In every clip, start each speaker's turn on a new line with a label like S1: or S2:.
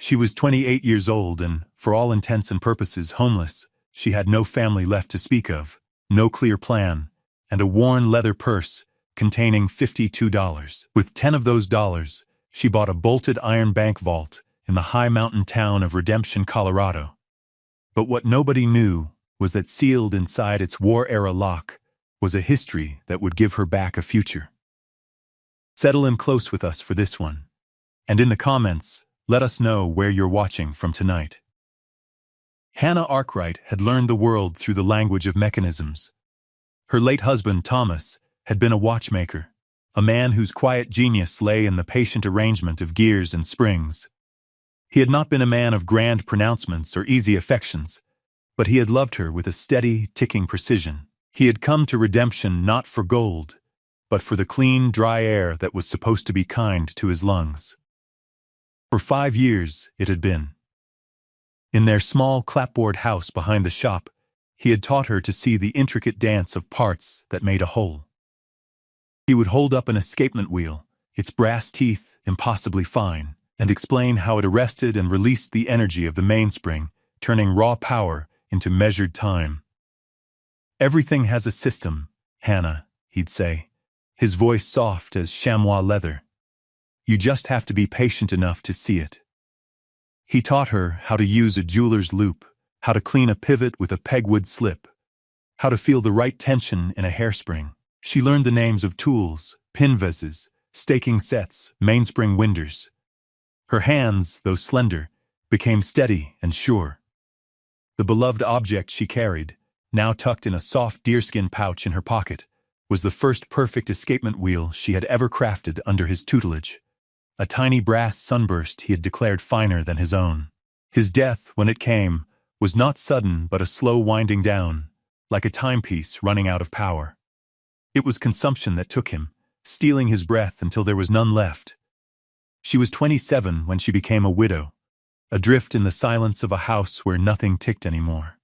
S1: She was 28 years old and, for all intents and purposes, homeless. She had no family left to speak of, no clear plan, and a worn leather purse containing $52. With 10 of those dollars, she bought a bolted iron bank vault in the high mountain town of Redemption, Colorado. But what nobody knew was that sealed inside its war-era lock was a history that would give her back a future. Settle in close with us for this one, and in the comments, let us know where you're watching from tonight. Hannah Arkwright had learned the world through the language of mechanisms. Her late husband, Thomas, had been a watchmaker, a man whose quiet genius lay in the patient arrangement of gears and springs. He had not been a man of grand pronouncements or easy affections, but he had loved her with a steady, ticking precision. He had come to Redemption not for gold, but for the clean, dry air that was supposed to be kind to his lungs. For 5 years, it had been. In their small clapboard house behind the shop, he had taught her to see the intricate dance of parts that made a whole. He would hold up an escapement wheel, its brass teeth impossibly fine, and explain how it arrested and released the energy of the mainspring, turning raw power into measured time. "Everything has a system, Hannah," he'd say, his voice soft as chamois leather. "You just have to be patient enough to see it." He taught her how to use a jeweler's loop, how to clean a pivot with a pegwood slip, how to feel the right tension in a hairspring. She learned the names of tools, pinvezes, staking sets, mainspring winders. Her hands, though slender, became steady and sure. The beloved object she carried, now tucked in a soft deerskin pouch in her pocket, was the first perfect escapement wheel she had ever crafted under his tutelage. A tiny brass sunburst he had declared finer than his own. His death, when it came, was not sudden but a slow winding down, like a timepiece running out of power. It was consumption that took him, stealing his breath until there was none left. She was 27 when she became a widow, adrift in the silence of a house where nothing ticked anymore.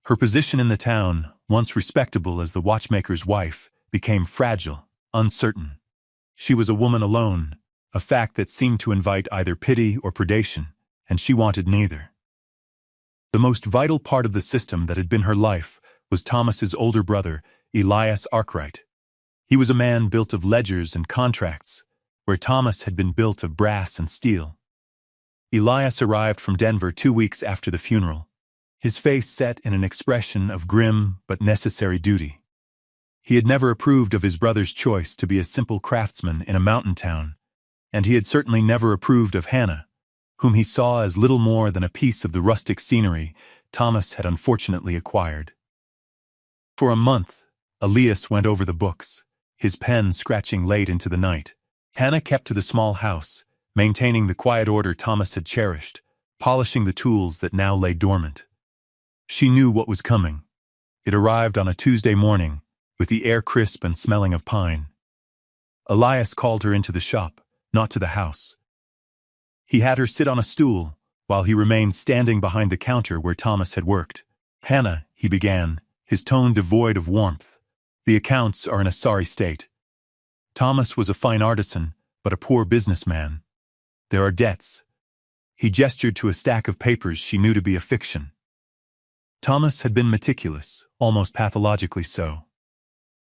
S1: Her position in the town, once respectable as the watchmaker's wife, became fragile, uncertain. She was a woman alone, a fact that seemed to invite either pity or predation, and she wanted neither. The most vital part of the system that had been her life was Thomas's older brother, Elias Arkwright. He was a man built of ledgers and contracts, where Thomas had been built of brass and steel. Elias arrived from Denver 2 weeks after the funeral, his face set in an expression of grim but necessary duty. He had never approved of his brother's choice to be a simple craftsman in a mountain town, and he had certainly never approved of Hannah, whom he saw as little more than a piece of the rustic scenery Thomas had unfortunately acquired. For a month, Elias went over the books, his pen scratching late into the night. Hannah kept to the small house, maintaining the quiet order Thomas had cherished, polishing the tools that now lay dormant. She knew what was coming. It arrived on a Tuesday morning, with the air crisp and smelling of pine. Elias called her into the shop, not to the house. He had her sit on a stool, while he remained standing behind the counter where Thomas had worked. "Hannah," he began, his tone devoid of warmth, "the accounts are in a sorry state. Thomas was a fine artisan, but a poor businessman. There are debts." He gestured to a stack of papers she knew to be a fiction. Thomas had been meticulous, almost pathologically so.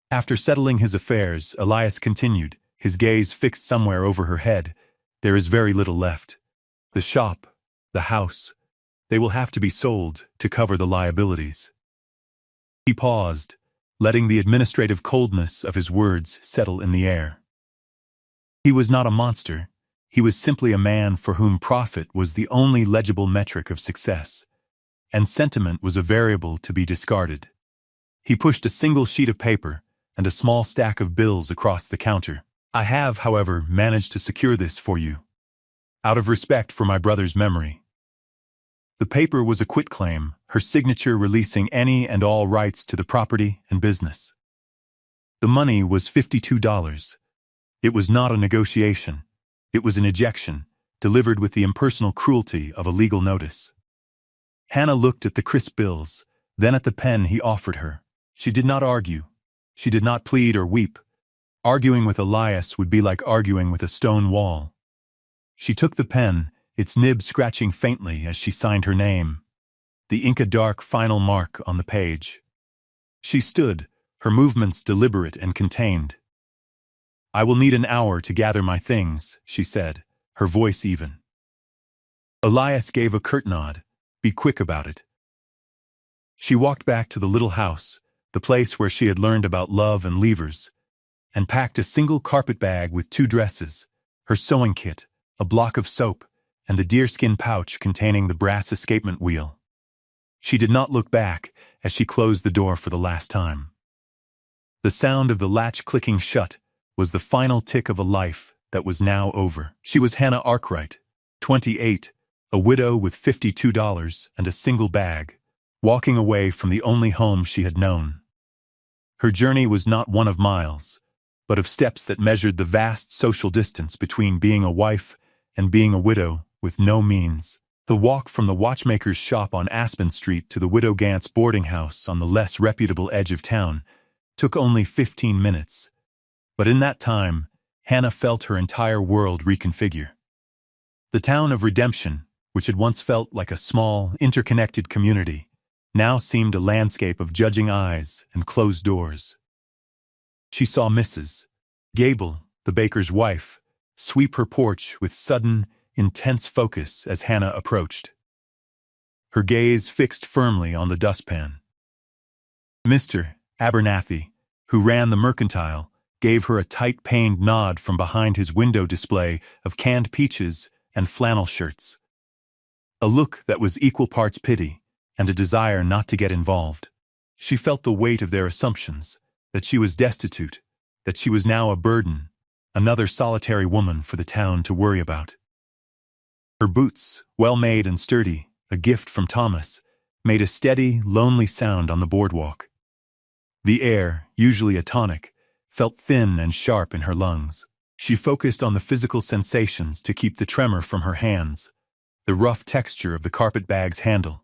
S1: After settling his affairs, Elias continued, his gaze fixed somewhere over her head. "There is very little left. The shop, the house, they will have to be sold to cover the liabilities." He paused, letting the administrative coldness of his words settle in the air. He was not a monster. He was simply a man for whom profit was the only legible metric of success, and sentiment was a variable to be discarded. He pushed a single sheet of paper and a small stack of bills across the counter. "I have, however, managed to secure this for you, out of respect for my brother's memory." The paper was a quitclaim, her signature releasing any and all rights to the property and business. The money was $52. It was not a negotiation. It was an ejection, delivered with the impersonal cruelty of a legal notice. Hannah looked at the crisp bills, then at the pen he offered her. She did not argue. She did not plead or weep. Arguing with Elias would be like arguing with a stone wall. She took the pen, its nib scratching faintly as she signed her name, the Inca dark final mark on the page. She stood, her movements deliberate and contained. "I will need an hour to gather my things," she said, her voice even. Elias gave a curt nod. "Be quick about it." She walked back to the little house, the place where she had learned about love and levers, and packed a single carpet bag with 2 dresses, her sewing kit, a block of soap, and the deerskin pouch containing the brass escapement wheel. She did not look back as she closed the door for the last time. The sound of the latch clicking shut was the final tick of a life that was now over. She was Hannah Arkwright, 28, a widow with $52 and a single bag, walking away from the only home she had known. Her journey was not one of miles, but of steps that measured the vast social distance between being a wife and being a widow with no means. The walk from the watchmaker's shop on Aspen Street to the Widow Gant's boarding house on the less reputable edge of town took only 15 minutes. But in that time, Hannah felt her entire world reconfigure. The town of Redemption, which had once felt like a small, interconnected community, now seemed a landscape of judging eyes and closed doors. She saw Mrs. Gable, the baker's wife, sweep her porch with sudden, intense focus as Hannah approached. Her gaze fixed firmly on the dustpan. Mr. Abernathy, who ran the mercantile, gave her a tight-paned nod from behind his window display of canned peaches and flannel shirts. A look that was equal parts pity and a desire not to get involved. She felt the weight of their assumptions, that she was destitute, that she was now a burden, another solitary woman for the town to worry about. Her boots, well-made and sturdy, a gift from Thomas, made a steady, lonely sound on the boardwalk. The air, usually a tonic, felt thin and sharp in her lungs. She focused on the physical sensations to keep the tremor from her hands, the rough texture of the carpetbag's handle,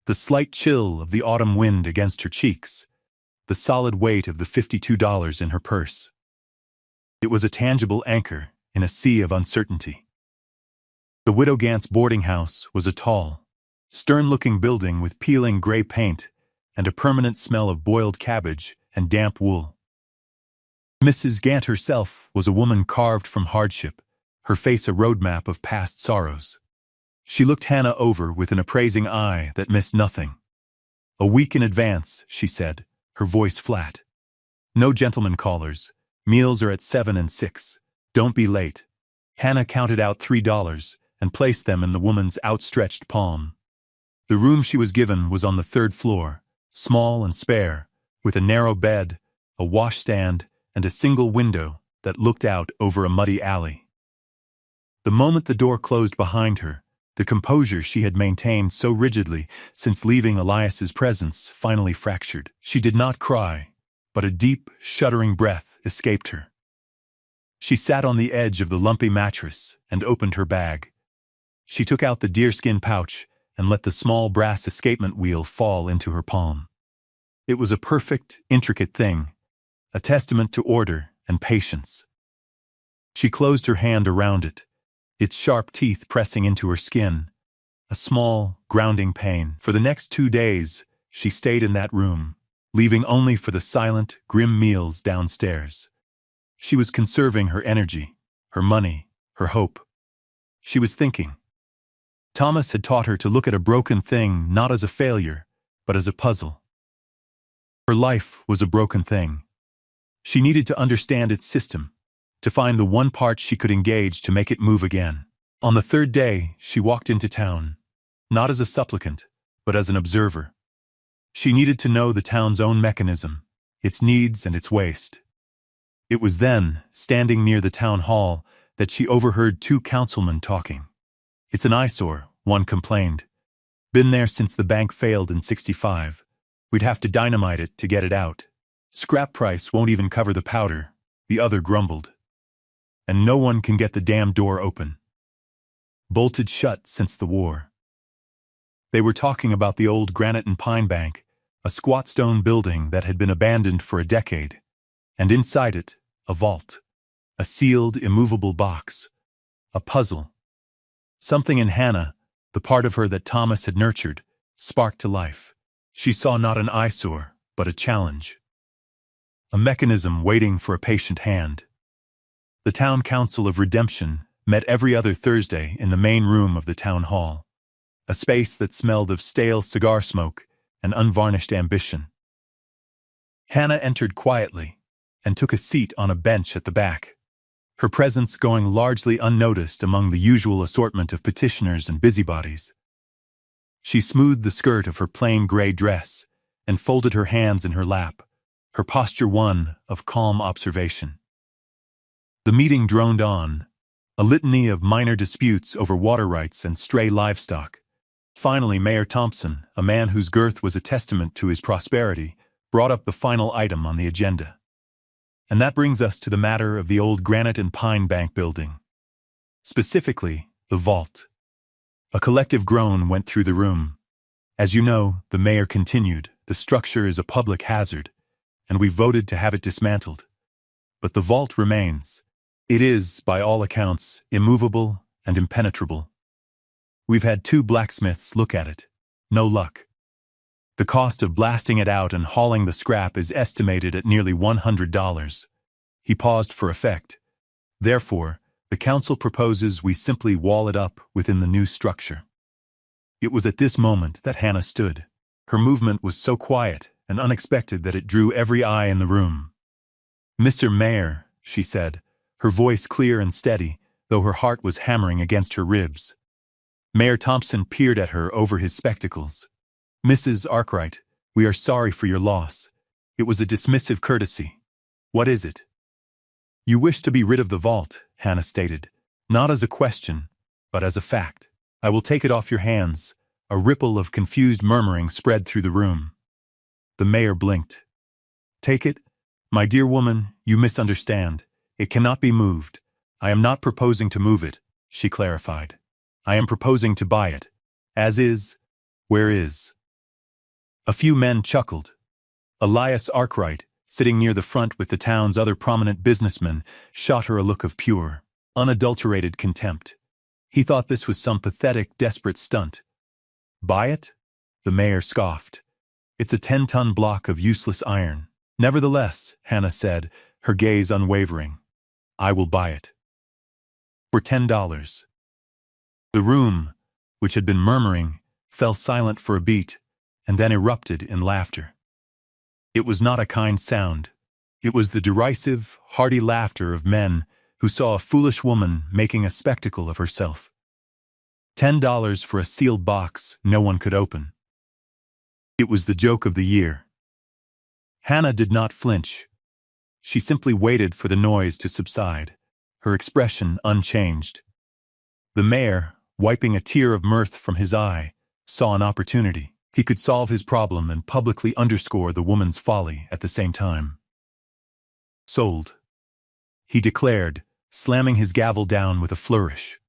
S1: the slight chill of the autumn wind against her cheeks, the solid weight of the $52 in her purse. It was a tangible anchor in a sea of uncertainty. The Widow Gant's boarding house was a tall, stern-looking building with peeling gray paint and a permanent smell of boiled cabbage and damp wool. Mrs. Gant herself was a woman carved from hardship, her face a roadmap of past sorrows. She looked Hannah over with an appraising eye that missed nothing. "A week in advance," she said, her voice flat. "No gentlemen callers. Meals are at 7 and 6. Don't be late." Hannah counted out $3 and placed them in the woman's outstretched palm. The room she was given was on the 3rd floor, small and spare, with a narrow bed, a washstand, and a single window that looked out over a muddy alley. The moment the door closed behind her, the composure she had maintained so rigidly since leaving Elias's presence finally fractured. She did not cry, but a deep, shuddering breath escaped her. She sat on the edge of the lumpy mattress and opened her bag. She took out the deerskin pouch and let the small brass escapement wheel fall into her palm. It was a perfect, intricate thing, a testament to order and patience. She closed her hand around it, its sharp teeth pressing into her skin, a small, grounding pain. For the next 2 days, she stayed in that room, leaving only for the silent, grim meals downstairs. She was conserving her energy, her money, her hope. She was thinking. Thomas had taught her to look at a broken thing not as a failure, but as a puzzle. Her life was a broken thing. She needed to understand its system, to find the one part she could engage to make it move again. On the 3rd day, she walked into town, not as a supplicant, but as an observer. She needed to know the town's own mechanism, its needs and its waste. It was then, standing near the town hall, that she overheard 2 councilmen talking. "It's an eyesore," one complained. "Been there since the bank failed in '65. We'd have to dynamite it to get it out. Scrap price won't even cover the powder," the other grumbled. "And no one can get the damn door open. Bolted shut since the war." They were talking about the old granite and pine bank, a squat stone building that had been abandoned for a decade, and inside it, a vault, a sealed, immovable box, a puzzle. Something in Hannah, the part of her that Thomas had nurtured, sparked to life. She saw not an eyesore, but a challenge. A mechanism waiting for a patient hand. The Town Council of Redemption met every other Thursday in the main room of the town hall, a space that smelled of stale cigar smoke and unvarnished ambition. Hannah entered quietly and took a seat on a bench at the back, her presence going largely unnoticed among the usual assortment of petitioners and busybodies. She smoothed the skirt of her plain gray dress and folded her hands in her lap, her posture one of calm observation. The meeting droned on, a litany of minor disputes over water rights and stray livestock. Finally, Mayor Thompson, a man whose girth was a testament to his prosperity, brought up the final item on the agenda. And that brings us to the matter of the old granite and pine bank building. Specifically, the vault. A collective groan went through the room. As you know, the mayor continued, the structure is a public hazard, and we voted to have it dismantled. But the vault remains. It is, by all accounts, immovable and impenetrable. We've had 2 blacksmiths look at it. No luck. The cost of blasting it out and hauling the scrap is estimated at nearly $100. He paused for effect. Therefore, the council proposes we simply wall it up within the new structure. It was at this moment that Hannah stood. Her movement was so quiet and unexpected that it drew every eye in the room. "Mr. Mayor," she said, her voice clear and steady, though her heart was hammering against her ribs. Mayor Thompson peered at her over his spectacles. "Mrs. Arkwright, we are sorry for your loss. It was a dismissive courtesy. What is it?" "You wish to be rid of the vault," Hannah stated, "not as a question, but as a fact. I will take it off your hands." A ripple of confused murmuring spread through the room. The mayor blinked. "Take it? My dear woman, you misunderstand. It cannot be moved. I am not proposing to move it," she clarified. "I am proposing to buy it. As is, where is." A few men chuckled. Elias Arkwright, sitting near the front with the town's other prominent businessmen, shot her a look of pure, unadulterated contempt. He thought this was some pathetic, desperate stunt. "Buy it?" The mayor scoffed. "It's a 10-ton block of useless iron." "Nevertheless," Hannah said, her gaze unwavering, "I will buy it. For $10. The room, which had been murmuring, fell silent for a beat, and then erupted in laughter. It was not a kind sound. It was the derisive, hearty laughter of men who saw a foolish woman making a spectacle of herself. $10 for a sealed box no one could open. It was the joke of the year. Hannah did not flinch. She simply waited for the noise to subside, her expression unchanged. The mayor, wiping a tear of mirth from his eye, saw an opportunity. He could solve his problem and publicly underscore the woman's folly at the same time. "Sold," he declared, slamming his gavel down with a flourish.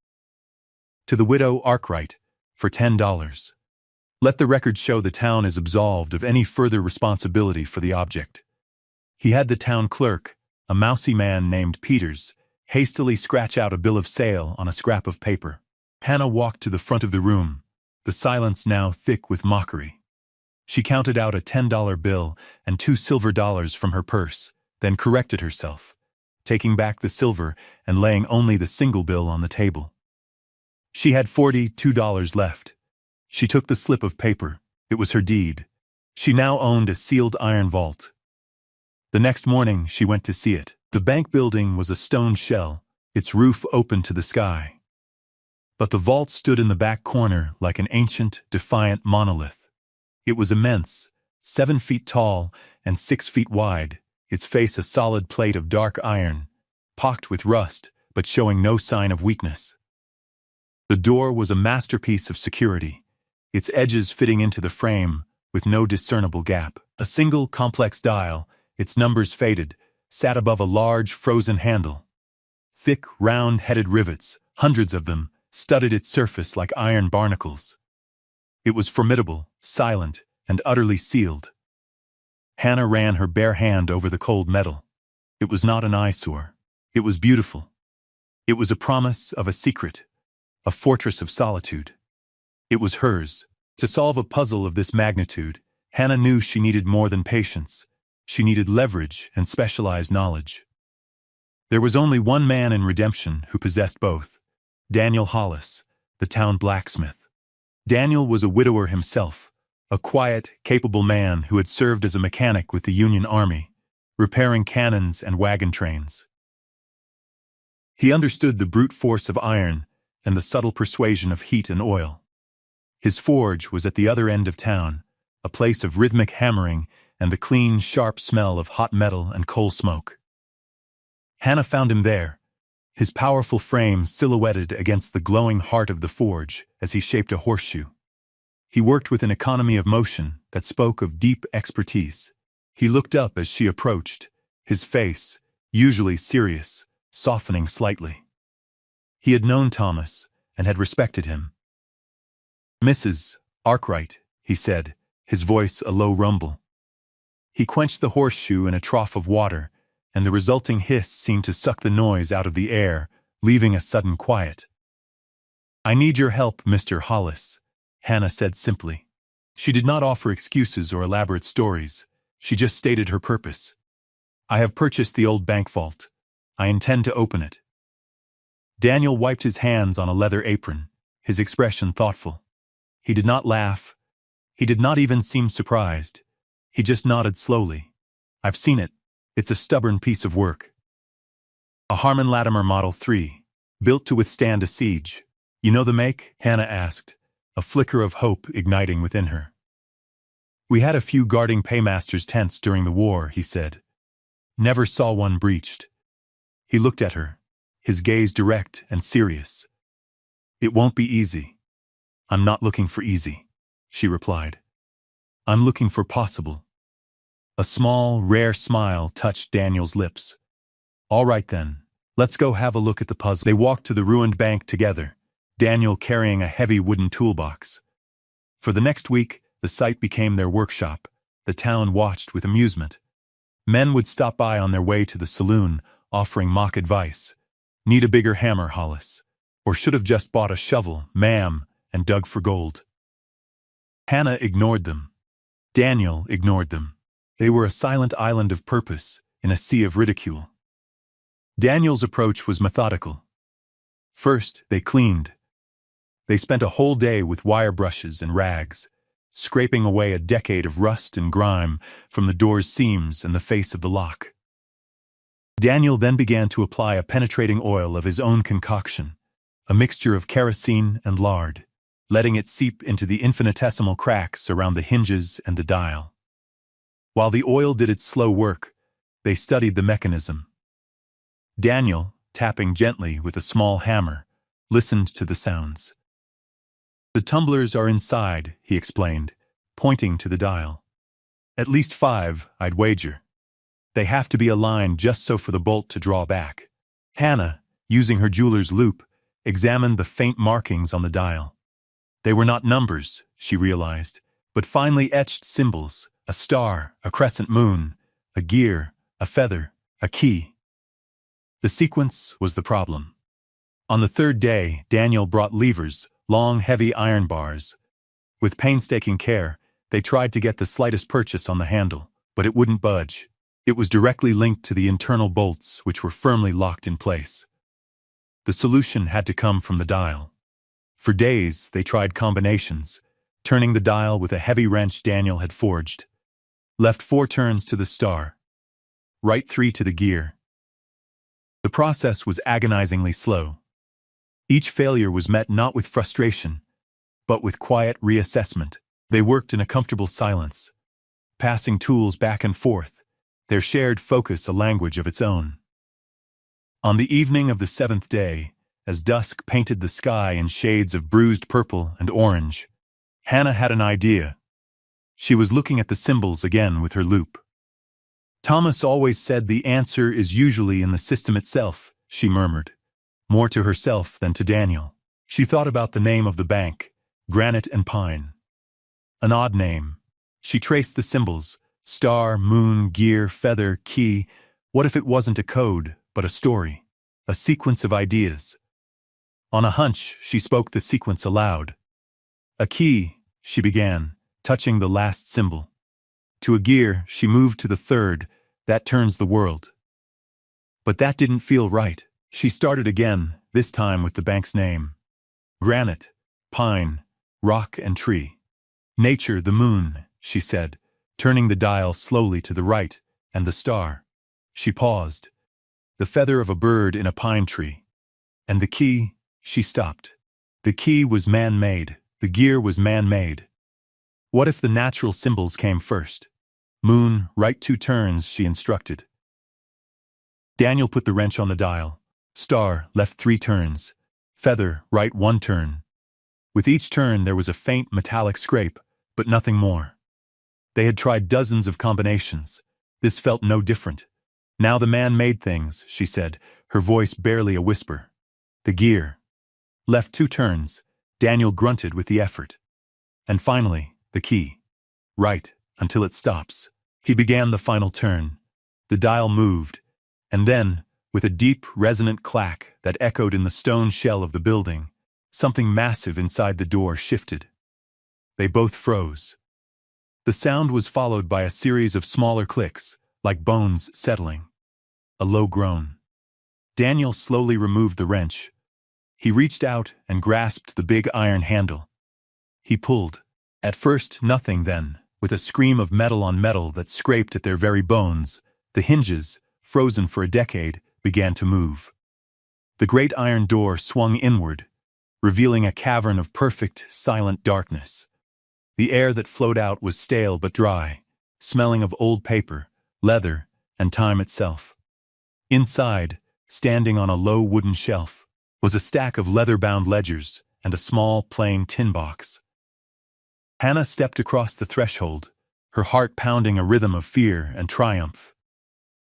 S1: "To the widow Arkwright, for $10. Let the record show the town is absolved of any further responsibility for the object." He had the town clerk, a mousy man named Peters, hastily scratch out a bill of sale on a scrap of paper. Hannah walked to the front of the room, the silence now thick with mockery. She counted out a $10 bill and 2 silver dollars from her purse, then corrected herself, taking back the silver and laying only the single bill on the table. She had $42 left. She took the slip of paper. It was her deed. She now owned a sealed iron vault. The next morning, she went to see it. The bank building was a stone shell, its roof open to the sky. But the vault stood in the back corner like an ancient, defiant monolith. It was immense, 7 feet tall and 6 feet wide, its face a solid plate of dark iron, pocked with rust, but showing no sign of weakness. The door was a masterpiece of security, its edges fitting into the frame with no discernible gap. A single complex dial, its numbers faded, sat above a large frozen handle. Thick, round-headed rivets, hundreds of them, studded its surface like iron barnacles. It was formidable, silent, and utterly sealed. Hannah ran her bare hand over the cold metal. It was not an eyesore. It was beautiful. It was a promise of a secret, a fortress of solitude. It was hers. To solve a puzzle of this magnitude, Hannah knew she needed more than patience. She needed leverage and specialized knowledge. There was only one man in Redemption who possessed both: Daniel Hollis, the town blacksmith. Daniel was a widower himself, a quiet, capable man who had served as a mechanic with the Union Army, repairing cannons and wagon trains. He understood the brute force of iron and the subtle persuasion of heat and oil. His forge was at the other end of town, a place of rhythmic hammering and the clean, sharp smell of hot metal and coal smoke. Hannah found him there, his powerful frame silhouetted against the glowing heart of the forge as he shaped a horseshoe. He worked with an economy of motion that spoke of deep expertise. He looked up as she approached, his face, usually serious, softening slightly. He had known Thomas and had respected him. "Mrs. Arkwright," he said, his voice a low rumble. He quenched the horseshoe in a trough of water, and the resulting hiss seemed to suck the noise out of the air, leaving a sudden quiet. "I need your help, Mr. Hollis," Hannah said simply. She did not offer excuses or elaborate stories. She just stated her purpose. "I have purchased the old bank vault. I intend to open it." Daniel wiped his hands on a leather apron, his expression thoughtful. He did not laugh. He did not even seem surprised. He just nodded slowly. "I've seen it. It's a stubborn piece of work." "A Harman Latimer Model 3, built to withstand a siege. You know the make?" Hannah asked, a flicker of hope igniting within her. "We had a few guarding paymasters' tents during the war," he said. "Never saw one breached." He looked at her, his gaze direct and serious. "It won't be easy." "I'm not looking for easy," she replied. "I'm looking for possible." A small, rare smile touched Daniel's lips. "All right then, let's go have a look at the puzzle." They walked to the ruined bank together, Daniel carrying a heavy wooden toolbox. For the next week, the site became their workshop. The town watched with amusement. Men would stop by on their way to the saloon, offering mock advice. "Need a bigger hammer, Hollis," or "should have just bought a shovel, ma'am, and dug for gold." Hannah ignored them. Daniel ignored them. They were a silent island of purpose in a sea of ridicule. Daniel's approach was methodical. First, they cleaned. They spent a whole day with wire brushes and rags, scraping away a decade of rust and grime from the door's seams and the face of the lock. Daniel then began to apply a penetrating oil of his own concoction, a mixture of kerosene and lard, letting it seep into the infinitesimal cracks around the hinges and the dial. While the oil did its slow work, they studied the mechanism. Daniel, tapping gently with a small hammer, listened to the sounds. "The tumblers are inside," he explained, pointing to the dial. "At least 5, I'd wager. They have to be aligned just so for the bolt to draw back." Hannah, using her jeweler's loupe, examined the faint markings on the dial. They were not numbers, she realized, but finely etched symbols: a star, a crescent moon, a gear, a feather, a key. The sequence was the problem. On the third day, Daniel brought levers, long, heavy iron bars. With painstaking care, they tried to get the slightest purchase on the handle, but it wouldn't budge. It was directly linked to the internal bolts, which were firmly locked in place. The solution had to come from the dial. For days, they tried combinations, turning the dial with a heavy wrench Daniel had forged. Left 4 turns to the star. Right 3 to the gear. The process was agonizingly slow. Each failure was met not with frustration, but with quiet reassessment. They worked in a comfortable silence, passing tools back and forth, their shared focus a language of its own. On the evening of the 7th day, as dusk painted the sky in shades of bruised purple and orange, Hannah had an idea. She was looking at the symbols again with her loupe. "Thomas always said the answer is usually in the system itself," she murmured, more to herself than to Daniel. She thought about the name of the bank, Granite and Pine. An odd name. She traced the symbols: star, moon, gear, feather, key. What if it wasn't a code, but a story? A sequence of ideas? On a hunch, she spoke the sequence aloud. A key, she began, touching the last symbol. To a gear, she moved to the third, that turns the world. But that didn't feel right. She started again, this time with the bank's name. Granite, pine, rock and tree. Nature, the moon, she said, turning the dial slowly to the right, and the star. She paused. The feather of a bird in a pine tree. And the key, she stopped. The key was man-made, the gear was man-made. What if the natural symbols came first? Moon, right 2 turns, she instructed. Daniel put the wrench on the dial. Star, left 3 turns. Feather, right 1 turn. With each turn there was a faint metallic scrape, but nothing more. They had tried dozens of combinations. This felt no different. Now the man made things, she said, her voice barely a whisper. The gear. Left 2 turns. Daniel grunted with the effort. And finally, the key. Right, until it stops. He began the final turn. The dial moved, and then, with a deep, resonant clack that echoed in the stone shell of the building, something massive inside the door shifted. They both froze. The sound was followed by a series of smaller clicks, like bones settling. A low groan. Daniel slowly removed the wrench. He reached out and grasped the big iron handle. He pulled. At first, nothing, then, with a scream of metal on metal that scraped at their very bones, the hinges, frozen for a decade, began to move. The great iron door swung inward, revealing a cavern of perfect, silent darkness. The air that flowed out was stale but dry, smelling of old paper, leather, and time itself. Inside, standing on a low wooden shelf, was a stack of leather-bound ledgers and a small, plain tin box. Hannah stepped across the threshold, her heart pounding a rhythm of fear and triumph.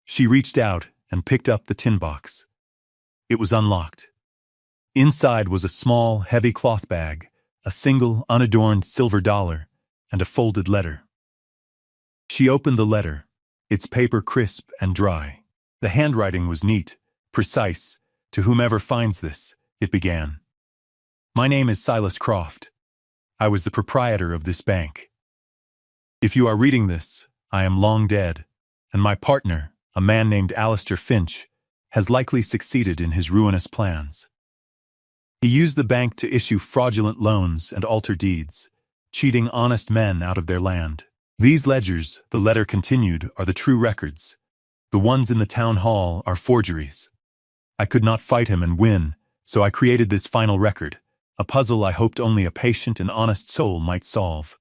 S1: She reached out and picked up the tin box. It was unlocked. Inside was a small, heavy cloth bag, a single, unadorned silver dollar, and a folded letter. She opened the letter, its paper crisp and dry. The handwriting was neat, precise. To whomever finds this, it began. My name is Silas Croft. I was the proprietor of this bank. If you are reading this, I am long dead, and my partner, a man named Alistair Finch, has likely succeeded in his ruinous plans. He used the bank to issue fraudulent loans and alter deeds, cheating honest men out of their land. These ledgers, the letter continued, are the true records. The ones in the town hall are forgeries. I could not fight him and win, so I created this final record, a puzzle I hoped only a patient and honest soul might solve.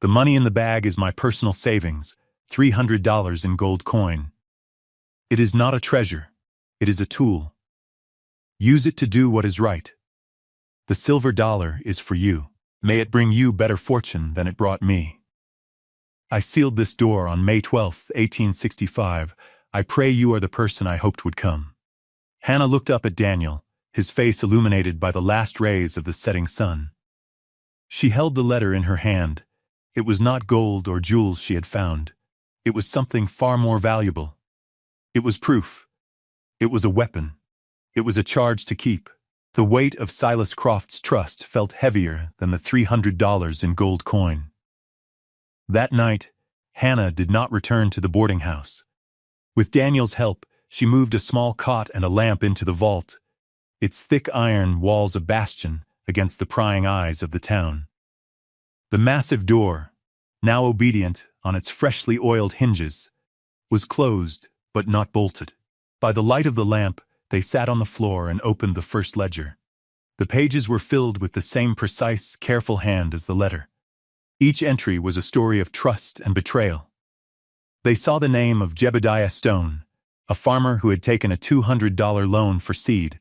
S1: The money in the bag is my personal savings, $300 in gold coin. It is not a treasure, it is a tool. Use it to do what is right. The silver dollar is for you. May it bring you better fortune than it brought me. I sealed this door on May 12, 1865. I pray you are the person I hoped would come. Hannah looked up at Daniel, his face illuminated by the last rays of the setting sun. She held the letter in her hand. It was not gold or jewels she had found. It was something far more valuable. It was proof. It was a weapon. It was a charge to keep. The weight of Silas Croft's trust felt heavier than the $300 in gold coin. That night, Hannah did not return to the boarding house. With Daniel's help, she moved a small cot and a lamp into the vault, its thick iron walls a bastion against the prying eyes of the town. The massive door, now obedient on its freshly oiled hinges, was closed but not bolted. By the light of the lamp, they sat on the floor and opened the first ledger. The pages were filled with the same precise, careful hand as the letter. Each entry was a story of trust and betrayal. They saw the name of Jebediah Stone, a farmer who had taken a $200 loan for seed,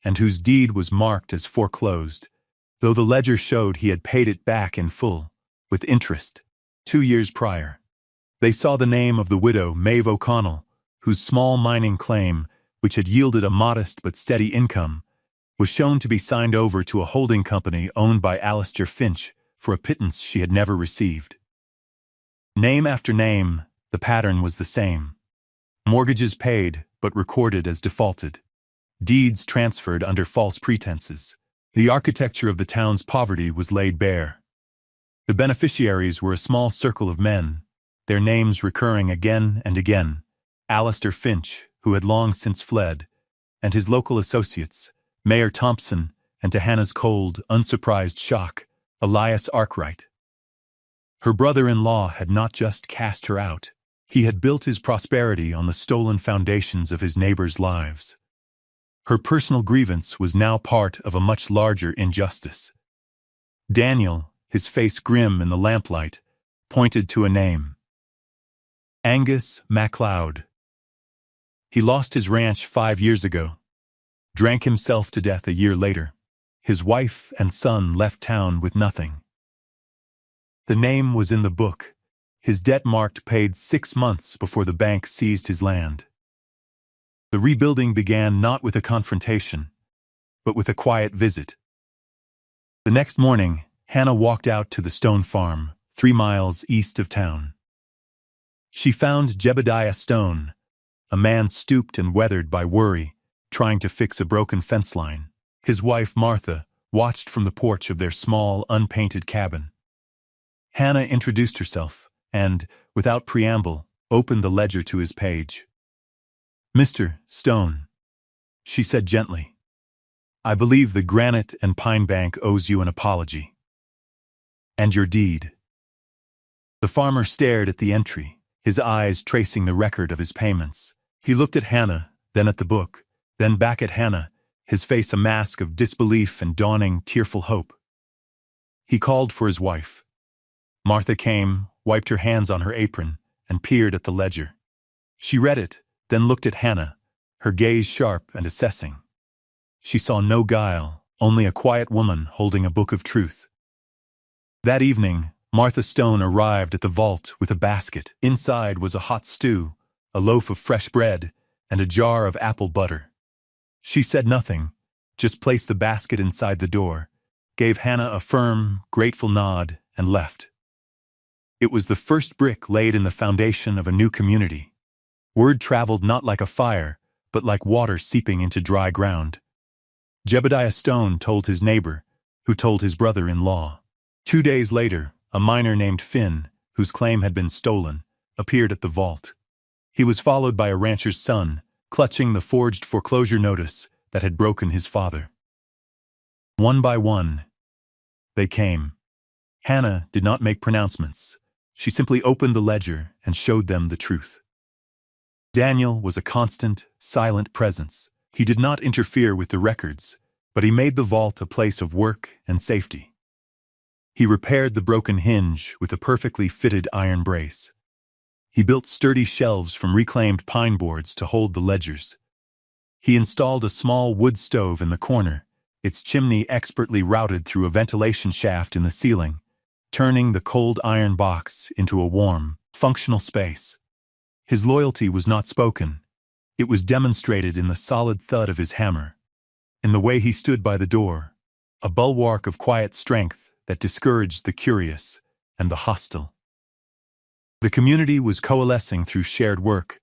S1: and whose deed was marked as foreclosed, though the ledger showed he had paid it back in full, with interest, 2 years prior. They saw the name of the widow, Maeve O'Connell, whose small mining claim, which had yielded a modest but steady income, was shown to be signed over to a holding company owned by Alistair Finch for a pittance she had never received. Name after name, the pattern was the same. Mortgages paid, but recorded as defaulted. deeds transferred under false pretenses. The architecture of the town's poverty was laid bare. The beneficiaries were a small circle of men, their names recurring again and again: Alistair Finch, who had long since fled, and his local associates, Mayor Thompson, and to Hannah's cold, unsurprised shock, Elias Arkwright. Her brother-in-law had not just cast her out. He had built his prosperity on the stolen foundations of his neighbors' lives. Her personal grievance was now part of a much larger injustice. Daniel, his face grim in the lamplight, pointed to a name: Angus MacLeod. He lost his ranch 5 years ago, drank himself to death a year later. His wife and son left town with nothing. The name was in the book. His debt marked paid 6 months before the bank seized his land. The rebuilding began not with a confrontation, but with a quiet visit. The next morning, Hannah walked out to the Stone Farm, 3 miles east of town. She found Jebediah Stone, a man stooped and weathered by worry, trying to fix a broken fence line. His wife, Martha, watched from the porch of their small, unpainted cabin. Hannah introduced herself and, without preamble, opened the ledger to his page. "Mr. Stone," she said gently, "I believe the Granite and Pine Bank owes you an apology. And your deed." The farmer stared at the entry, his eyes tracing the record of his payments. He looked at Hannah, then at the book, then back at Hannah, his face a mask of disbelief and dawning, tearful hope. He called for his wife. Martha came, wiped her hands on her apron, and peered at the ledger. She read it, then looked at Hannah, her gaze sharp and assessing. She saw no guile, only a quiet woman holding a book of truth. That evening, Martha Stone arrived at the vault with a basket. Inside was a hot stew, a loaf of fresh bread, and a jar of apple butter. She said nothing, just placed the basket inside the door, gave Hannah a firm, grateful nod, and left. It was the first brick laid in the foundation of a new community. Word traveled not like a fire, but like water seeping into dry ground. Jebediah Stone told his neighbor, who told his brother-in-law. 2 days later, a miner named Finn, whose claim had been stolen, appeared at the vault. He was followed by a rancher's son, clutching the forged foreclosure notice that had broken his father. One by one, they came. Hannah did not make pronouncements. She simply opened the ledger and showed them the truth. Daniel was a constant, silent presence. He did not interfere with the records, but he made the vault a place of work and safety. He repaired the broken hinge with a perfectly fitted iron brace. He built sturdy shelves from reclaimed pine boards to hold the ledgers. He installed a small wood stove in the corner, its chimney expertly routed through a ventilation shaft in the ceiling, turning the cold iron box into a warm, functional space. His loyalty was not spoken. It was demonstrated in the solid thud of his hammer, in the way he stood by the door, a bulwark of quiet strength that discouraged the curious and the hostile. The community was coalescing through shared work,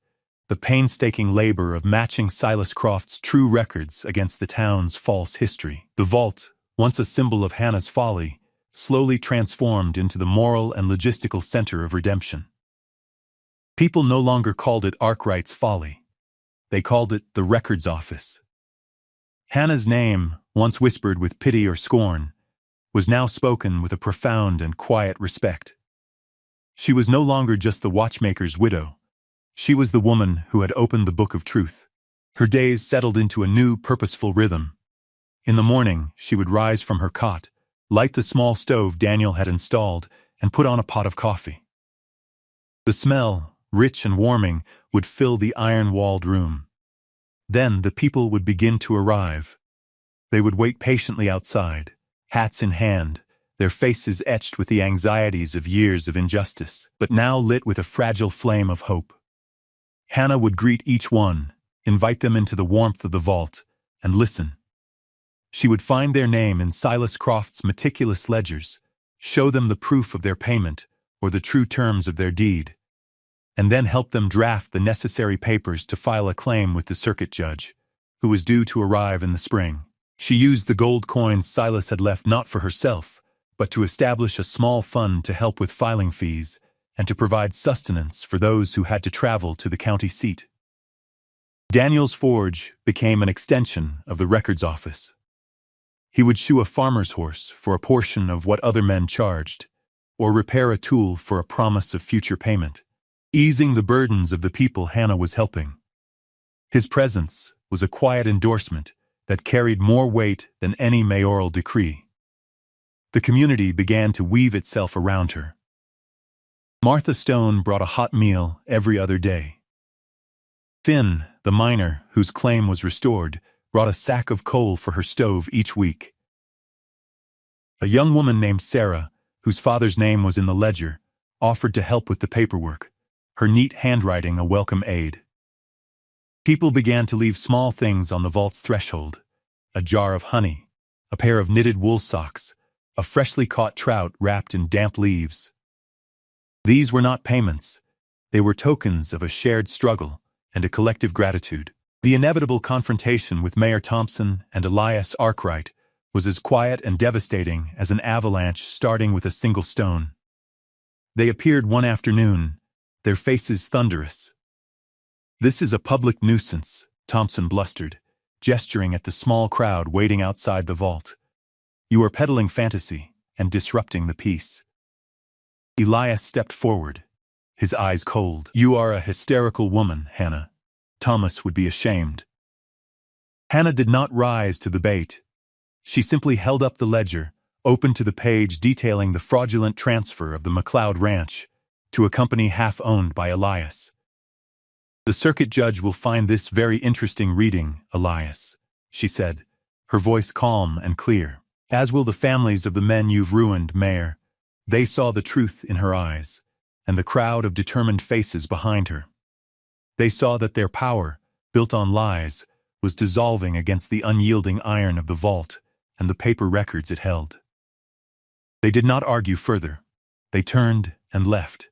S1: the painstaking labor of matching Silas Croft's true records against the town's false history. The vault, once a symbol of Hannah's folly, slowly transformed into the moral and logistical center of redemption. People no longer called it Arkwright's folly. They called it the records office. Hannah's name, once whispered with pity or scorn, was now spoken with a profound and quiet respect. She was no longer just the watchmaker's widow. She was the woman who had opened the book of truth. Her days settled into a new, purposeful rhythm. In the morning, she would rise from her cot, light the small stove Daniel had installed, and put on a pot of coffee. The smell, rich and warming, would fill the iron-walled room. Then the people would begin to arrive. They would wait patiently outside, hats in hand, their faces etched with the anxieties of years of injustice, but now lit with a fragile flame of hope. Hannah would greet each one, invite them into the warmth of the vault, and listen. She would find their name in Silas Croft's meticulous ledgers, show them the proof of their payment or the true terms of their deed, and then help them draft the necessary papers to file a claim with the circuit judge, who was due to arrive in the spring. She used the gold coins Silas had left not for herself, but to establish a small fund to help with filing fees and to provide sustenance for those who had to travel to the county seat. Daniel's forge became an extension of the records office. He would shoe a farmer's horse for a portion of what other men charged, or repair a tool for a promise of future payment, easing the burdens of the people Hannah was helping. His presence was a quiet endorsement that carried more weight than any mayoral decree. The community began to weave itself around her. Martha Stone brought a hot meal every other day. Finn, the miner whose claim was restored, brought a sack of coal for her stove each week. A young woman named Sarah, whose father's name was in the ledger, offered to help with the paperwork, her neat handwriting a welcome aid. People began to leave small things on the vault's threshold: a jar of honey, a pair of knitted wool socks, a freshly caught trout wrapped in damp leaves. These were not payments. They were tokens of a shared struggle and a collective gratitude. The inevitable confrontation with Mayor Thompson and Elias Arkwright was as quiet and devastating as an avalanche starting with a single stone. They appeared one afternoon, their faces thunderous. "This is a public nuisance," Thompson blustered, gesturing at the small crowd waiting outside the vault. "You are peddling fantasy and disrupting the peace." Elias stepped forward, his eyes cold. "You are a hysterical woman, Hannah. Thomas would be ashamed." Hannah did not rise to the bait. She simply held up the ledger, open to the page detailing the fraudulent transfer of the McLeod Ranch to a company half-owned by Elias. "The circuit judge will find this very interesting reading, Elias," she said, her voice calm and clear. "As will the families of the men you've ruined, Mayor." They saw the truth in her eyes, and the crowd of determined faces behind her. They saw that their power, built on lies, was dissolving against the unyielding iron of the vault and the paper records it held. They did not argue further. They turned and left,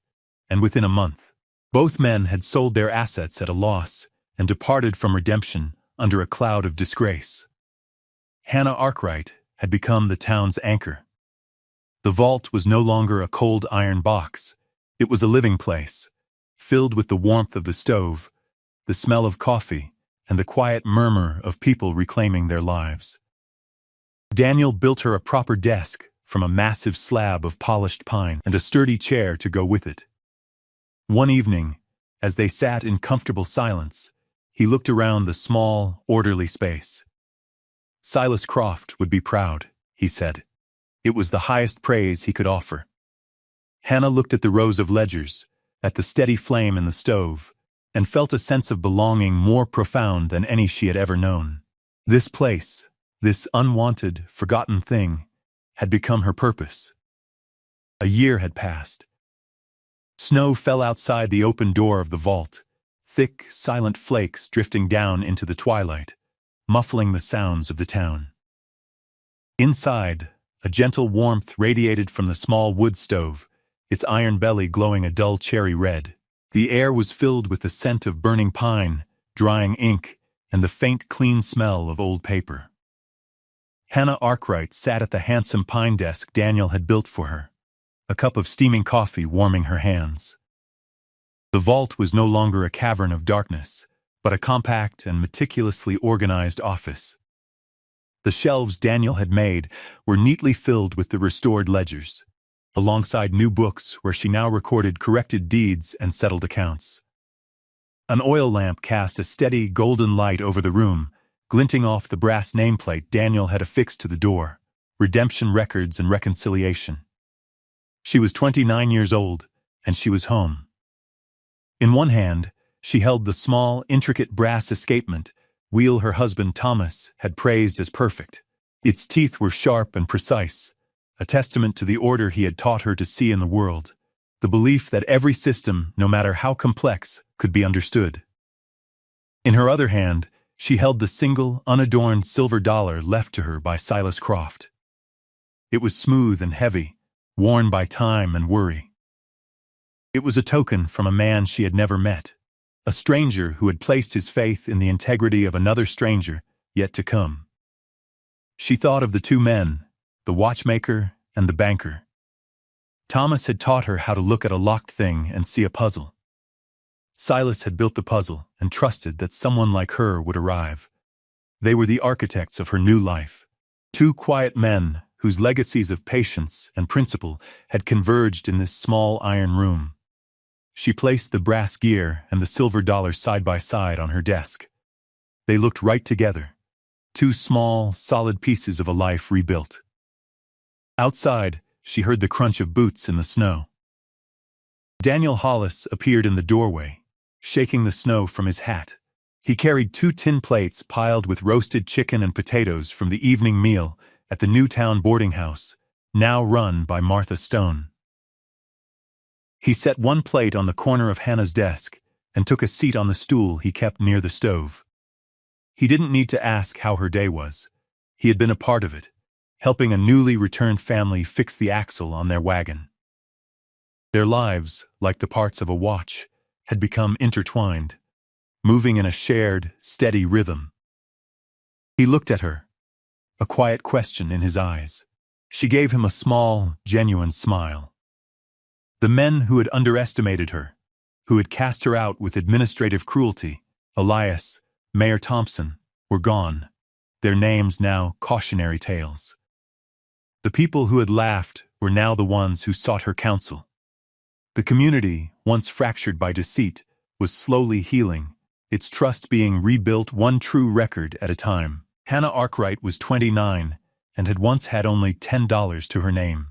S1: and within a month, both men had sold their assets at a loss and departed from redemption under a cloud of disgrace. Hannah Arkwright had become the town's anchor. The vault was no longer a cold iron box. It was a living place, filled with the warmth of the stove, the smell of coffee, and the quiet murmur of people reclaiming their lives. Daniel built her a proper desk from a massive slab of polished pine and a sturdy chair to go with it. One evening, as they sat in comfortable silence, he looked around the small, orderly space. "Silas Croft would be proud," he said. It was the highest praise he could offer. Hannah looked at the rows of ledgers, at the steady flame in the stove, and felt a sense of belonging more profound than any she had ever known. This place, this unwanted, forgotten thing, had become her purpose. A year had passed. Snow fell outside the open door of the vault, thick, silent flakes drifting down into the twilight, muffling the sounds of the town. Inside, a gentle warmth radiated from the small wood stove, its iron belly glowing a dull cherry red. The air was filled with the scent of burning pine, drying ink, and the faint, clean smell of old paper. Hannah Arkwright sat at the handsome pine desk Daniel had built for her, a cup of steaming coffee warming her hands. The vault was no longer a cavern of darkness, but a compact and meticulously organized office. The shelves Daniel had made were neatly filled with the restored ledgers, alongside new books where she now recorded corrected deeds and settled accounts. An oil lamp cast a steady golden light over the room, glinting off the brass nameplate Daniel had affixed to the door: Redemption Records and Reconciliation. She was 29 years old, and she was home. In one hand, she held the small, intricate brass escapement wheel her husband Thomas had praised as perfect. Its teeth were sharp and precise, a testament to the order he had taught her to see in the world, the belief that every system, no matter how complex, could be understood. In her other hand, she held the single, unadorned silver dollar left to her by Silas Croft. It was smooth and heavy, worn by time and worry. It was a token from a man she had never met, a stranger who had placed his faith in the integrity of another stranger yet to come. She thought of the two men, the watchmaker and the banker. Thomas had taught her how to look at a locked thing and see a puzzle. Silas had built the puzzle and trusted that someone like her would arrive. They were the architects of her new life. Two quiet men whose legacies of patience and principle had converged in this small iron room. She placed the brass gear and the silver dollar side by side on her desk. They looked right together, two small, solid pieces of a life rebuilt. Outside, she heard the crunch of boots in the snow. Daniel Hollis appeared in the doorway, shaking the snow from his hat. He carried 2 tin plates piled with roasted chicken and potatoes from the evening meal at the Newtown boarding house, now run by Martha Stone. He set one plate on the corner of Hannah's desk and took a seat on the stool he kept near the stove. He didn't need to ask how her day was. He had been a part of it, helping a newly returned family fix the axle on their wagon. Their lives, like the parts of a watch, had become intertwined, moving in a shared, steady rhythm. He looked at her, a quiet question in his eyes. She gave him a small, genuine smile. The men who had underestimated her, who had cast her out with administrative cruelty, Elias, Mayor Thompson, were gone, their names now cautionary tales. The people who had laughed were now the ones who sought her counsel. The community, once fractured by deceit, was slowly healing, its trust being rebuilt one true record at a time. Hannah Arkwright was 29 and had once had only $10 to her name.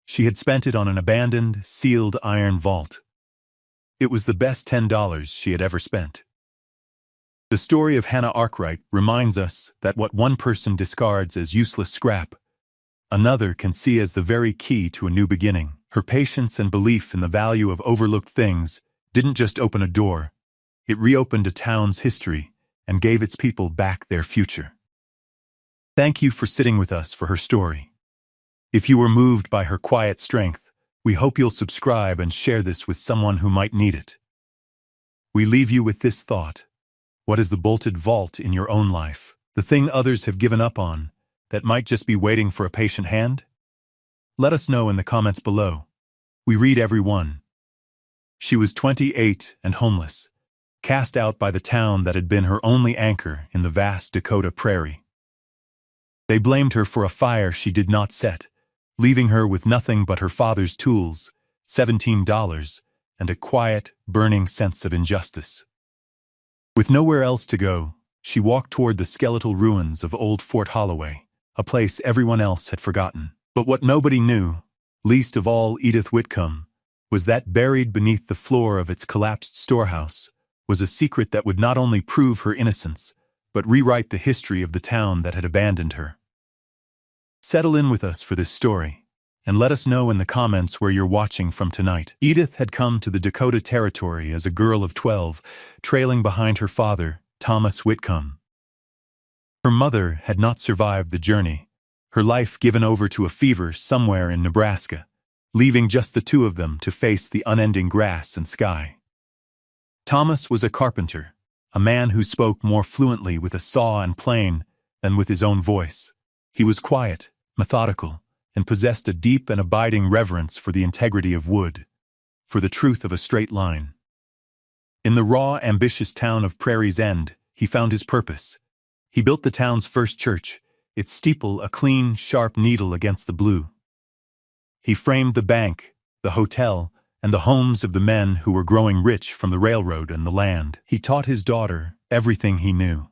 S1: She had spent it on an abandoned, sealed iron vault. It was the best $10 she had ever spent. The story of Hannah Arkwright reminds us that what one person discards as useless scrap, another can see as the very key to a new beginning. Her patience and belief in the value of overlooked things didn't just open a door, it reopened a town's history and gave its people back their future. Thank you for sitting with us for her story. If you were moved by her quiet strength, we hope you'll subscribe and share this with someone who might need it. We leave you with this thought. What is the bolted vault in your own life? The thing others have given up on, that might just be waiting for a patient hand? Let us know in the comments below. We read every one. She was 28 and homeless, cast out by the town that had been her only anchor in the vast Dakota prairie. They blamed her for a fire she did not set, leaving her with nothing but her father's tools, $17, and a quiet, burning sense of injustice. With nowhere else to go, she walked toward the skeletal ruins of old Fort Holloway, a place everyone else had forgotten. But what nobody knew, least of all Edith Whitcomb, was that buried beneath the floor of its collapsed storehouse was a secret that would not only prove her innocence, but rewrite the history of the town that had abandoned her. Settle in with us for this story, and let us know in the comments where you're watching from tonight. Edith had come to the Dakota Territory as a girl of 12, trailing behind her father, Thomas Whitcomb. Her mother had not survived the journey, her life given over to a fever somewhere in Nebraska, leaving just the two of them to face the unending grass and sky. Thomas was a carpenter, a man who spoke more fluently with a saw and plane than with his own voice. He was quiet, methodical, and possessed a deep and abiding reverence for the integrity of wood, for the truth of a straight line. In the raw, ambitious town of Prairie's End, he found his purpose. He built the town's first church, its steeple a clean, sharp needle against the blue. He framed the bank, the hotel, and the homes of the men who were growing rich from the railroad and the land. He taught his daughter everything he knew.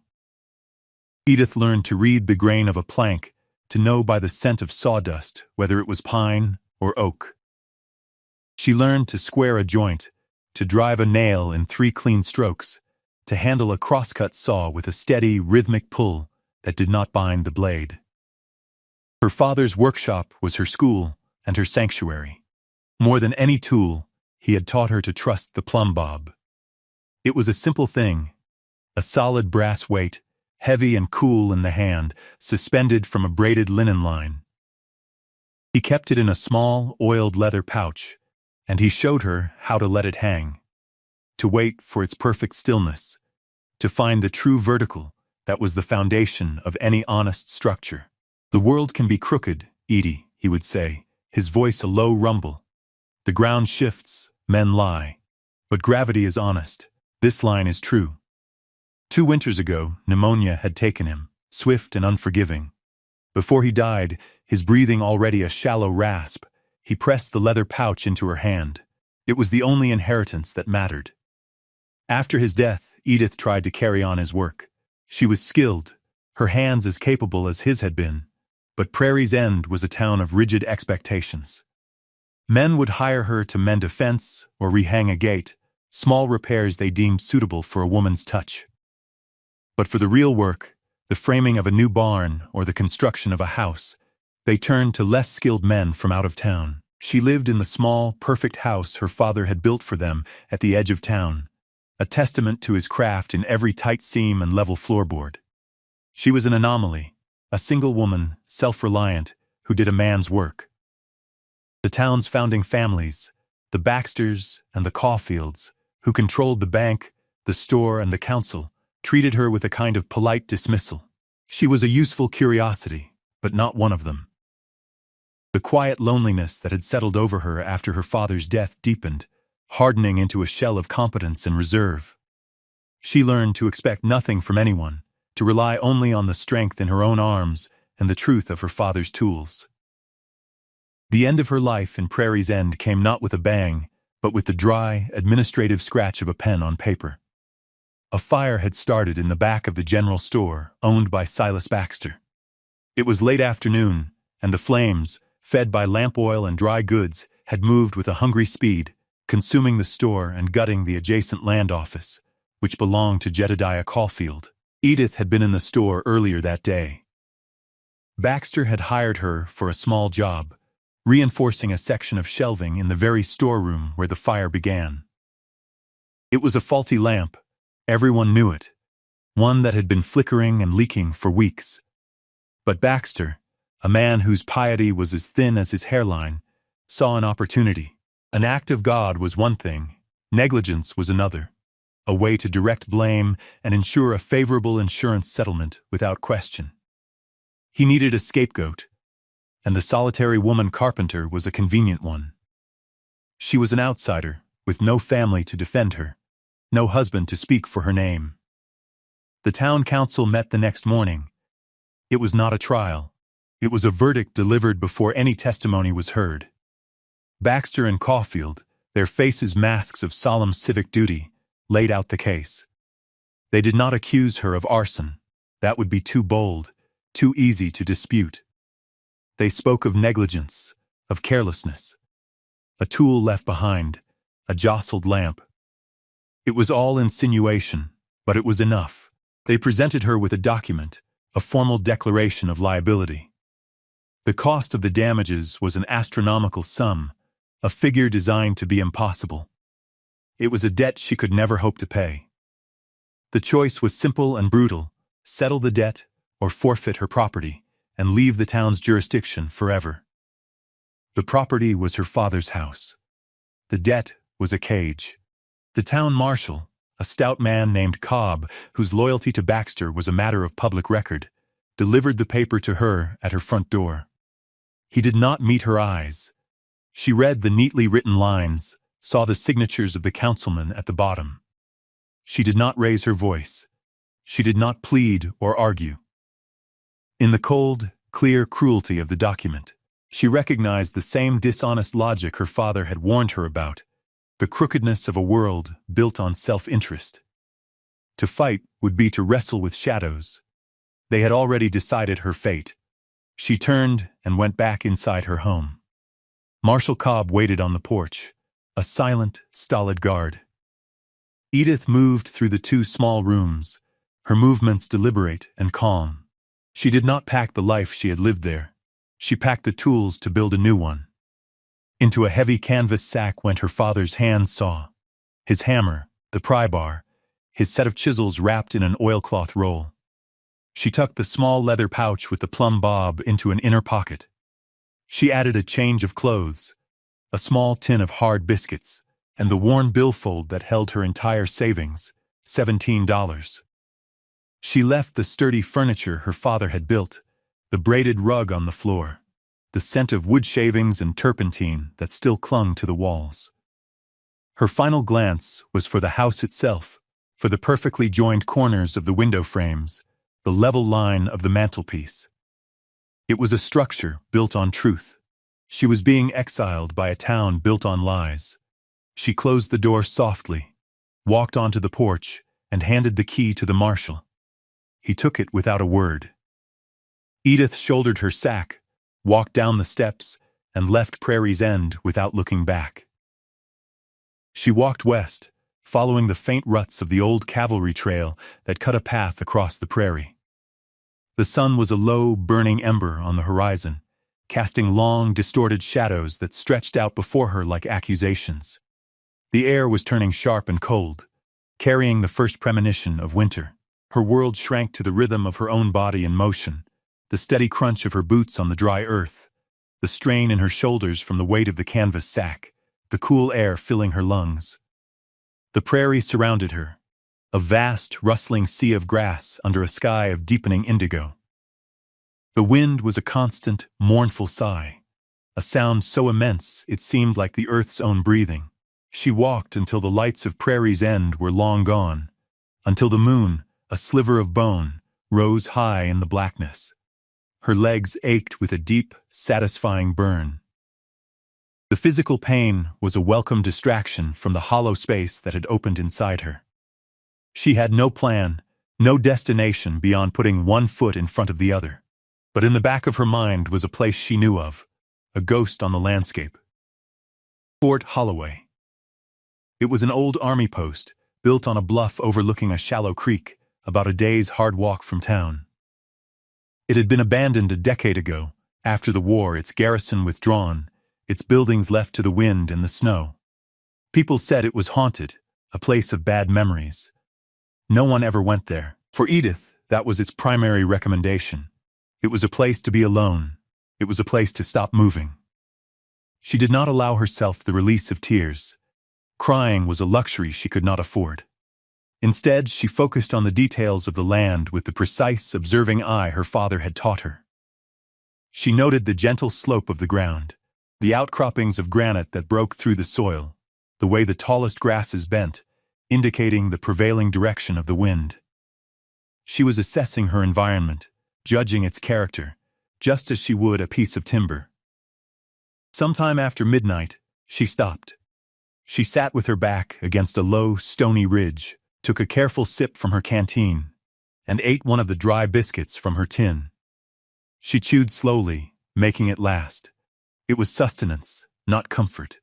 S1: Edith learned to read the grain of a plank, to know by the scent of sawdust whether it was pine or oak. She learned to square a joint, to drive a nail in 3 clean strokes, to handle a crosscut saw with a steady, rhythmic pull that did not bind the blade. Her father's workshop was her school and her sanctuary. More than any tool, he had taught her to trust the plumb bob. It was a simple thing, a solid brass weight, heavy and cool in the hand, suspended from a braided linen line. He kept it in a small, oiled leather pouch, and he showed her how to let it hang. to wait for its perfect stillness, to find the true vertical that was the foundation of any honest structure. The world can be crooked, Edie, he would say, his voice a low rumble. The ground shifts, men lie. But gravity is honest. This line is true. 2 winters ago, pneumonia had taken him, swift and unforgiving. Before he died, his breathing already a shallow rasp, he pressed the leather pouch into her hand. It was the only inheritance that mattered. After his death, Edith tried to carry on his work. She was skilled, her hands as capable as his had been, but Prairie's End was a town of rigid expectations. Men would hire her to mend a fence or rehang a gate, small repairs they deemed suitable for a woman's touch. But for the real work, the framing of a new barn or the construction of a house, they turned to less skilled men from out of town. She lived in the small, perfect house her father had built for them at the edge of town, a testament to his craft in every tight seam and level floorboard. She was an anomaly, a single woman, self-reliant, who did a man's work. The town's founding families, the Baxters and the Caulfields, who controlled the bank, the store, and the council, treated her with a kind of polite dismissal. She was a useful curiosity, but not one of them. The quiet loneliness that had settled over her after her father's death deepened, hardening into a shell of competence and reserve. She learned to expect nothing from anyone, to rely only on the strength in her own arms and the truth of her father's tools. The end of her life in Prairie's End came not with a bang, but with the dry, administrative scratch of a pen on paper. A fire had started in the back of the general store owned by Silas Baxter. It was late afternoon, and the flames, fed by lamp oil and dry goods, had moved with a hungry speed, consuming the store and gutting the adjacent land office, which belonged to Jedediah Caulfield. Edith had been in the store earlier that day. Baxter had hired her for a small job, reinforcing a section of shelving in the very storeroom where the fire began. It was a faulty lamp. Everyone knew it, one that had been flickering and leaking for weeks. But Baxter, a man whose piety was as thin as his hairline, saw an opportunity. An act of God was one thing, negligence was another, a way to direct blame and ensure a favorable insurance settlement without question. He needed a scapegoat, and the solitary woman carpenter was a convenient one. She was an outsider, with no family to defend her, no husband to speak for her name. The town council met the next morning. It was not a trial. It was a verdict delivered before any testimony was heard. Baxter and Caulfield, their faces masks of solemn civic duty, laid out the case. They did not accuse her of arson. That would be too bold, too easy to dispute. They spoke of negligence, of carelessness. A tool left behind, a jostled lamp. It was all insinuation, but it was enough. They presented her with a document, a formal declaration of liability. The cost of the damages was an astronomical sum, a figure designed to be impossible. It was a debt she could never hope to pay. The choice was simple and brutal: settle the debt or forfeit her property and leave the town's jurisdiction forever. The property was her father's house. The debt was a cage. The town marshal, a stout man named Cobb, whose loyalty to Baxter was a matter of public record, delivered the paper to her at her front door. He did not meet her eyes. She read the neatly written lines, saw the signatures of the councilmen at the bottom. She did not raise her voice. She did not plead or argue. In the cold, clear cruelty of the document, she recognized the same dishonest logic her father had warned her about, the crookedness of a world built on self-interest. To fight would be to wrestle with shadows. They had already decided her fate. She turned and went back inside her home. Marshal Cobb waited on the porch, a silent, stolid guard. Edith moved through the 2 small rooms, her movements deliberate and calm. She did not pack the life she had lived there. She packed the tools to build a new one. Into a heavy canvas sack went her father's hand saw, his hammer, the pry bar, his set of chisels wrapped in an oilcloth roll. She tucked the small leather pouch with the plumb bob into an inner pocket. She added a change of clothes, a small tin of hard biscuits, and the worn billfold that held her entire savings, $17. She left the sturdy furniture her father had built, the braided rug on the floor, the scent of wood shavings and turpentine that still clung to the walls. Her final glance was for the house itself, for the perfectly joined corners of the window frames, the level line of the mantelpiece. It was a structure built on truth. She was being exiled by a town built on lies. She closed the door softly, walked onto the porch, and handed the key to the marshal. He took it without a word. Edith shouldered her sack, walked down the steps, and left Prairie's End without looking back. She walked west, following the faint ruts of the old cavalry trail that cut a path across the prairie. The sun was a low, burning ember on the horizon, casting long, distorted shadows that stretched out before her like accusations. The air was turning sharp and cold, carrying the first premonition of winter. Her world shrank to the rhythm of her own body in motion, the steady crunch of her boots on the dry earth, the strain in her shoulders from the weight of the canvas sack, the cool air filling her lungs. The prairie surrounded her, a vast, rustling sea of grass under a sky of deepening indigo. The wind was a constant, mournful sigh, a sound so immense it seemed like the earth's own breathing. She walked until the lights of Prairie's End were long gone, until the moon, a sliver of bone, rose high in the blackness. Her legs ached with a deep, satisfying burn. The physical pain was a welcome distraction from the hollow space that had opened inside her. She had no plan, no destination beyond putting one foot in front of the other. But in the back of her mind was a place she knew of, a ghost on the landscape. Fort Holloway. It was an old army post, built on a bluff overlooking a shallow creek, about a day's hard walk from town. It had been abandoned a decade ago, after the war, its garrison withdrawn, its buildings left to the wind and the snow. People said it was haunted, a place of bad memories. No one ever went there. For Edith, that was its primary recommendation. It was a place to be alone. It was a place to stop moving. She did not allow herself the release of tears. Crying was a luxury she could not afford. Instead, she focused on the details of the land with the precise, observing eye her father had taught her. She noted the gentle slope of the ground, the outcroppings of granite that broke through the soil, the way the tallest grasses bent, indicating the prevailing direction of the wind. She was assessing her environment, judging its character, just as she would a piece of timber. Sometime after midnight, she stopped. She sat with her back against a low, stony ridge, took a careful sip from her canteen, and ate one of the dry biscuits from her tin. She chewed slowly, making it last. It was sustenance, not comfort.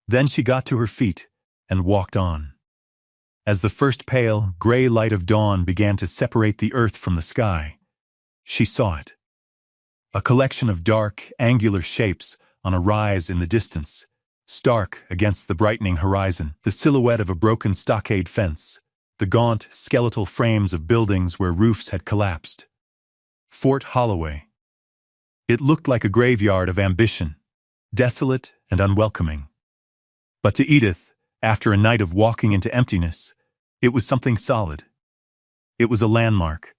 S1: Then she got to her feet and walked on. As the first pale, gray light of dawn began to separate the earth from the sky, she saw it. A collection of dark, angular shapes on a rise in the distance, stark against the brightening horizon, the silhouette of a broken stockade fence, the gaunt, skeletal frames of buildings where roofs had collapsed. Fort Holloway. It looked like a graveyard of ambition, desolate and unwelcoming. But to Edith, after a night of walking into emptiness, it was something solid. It was a landmark.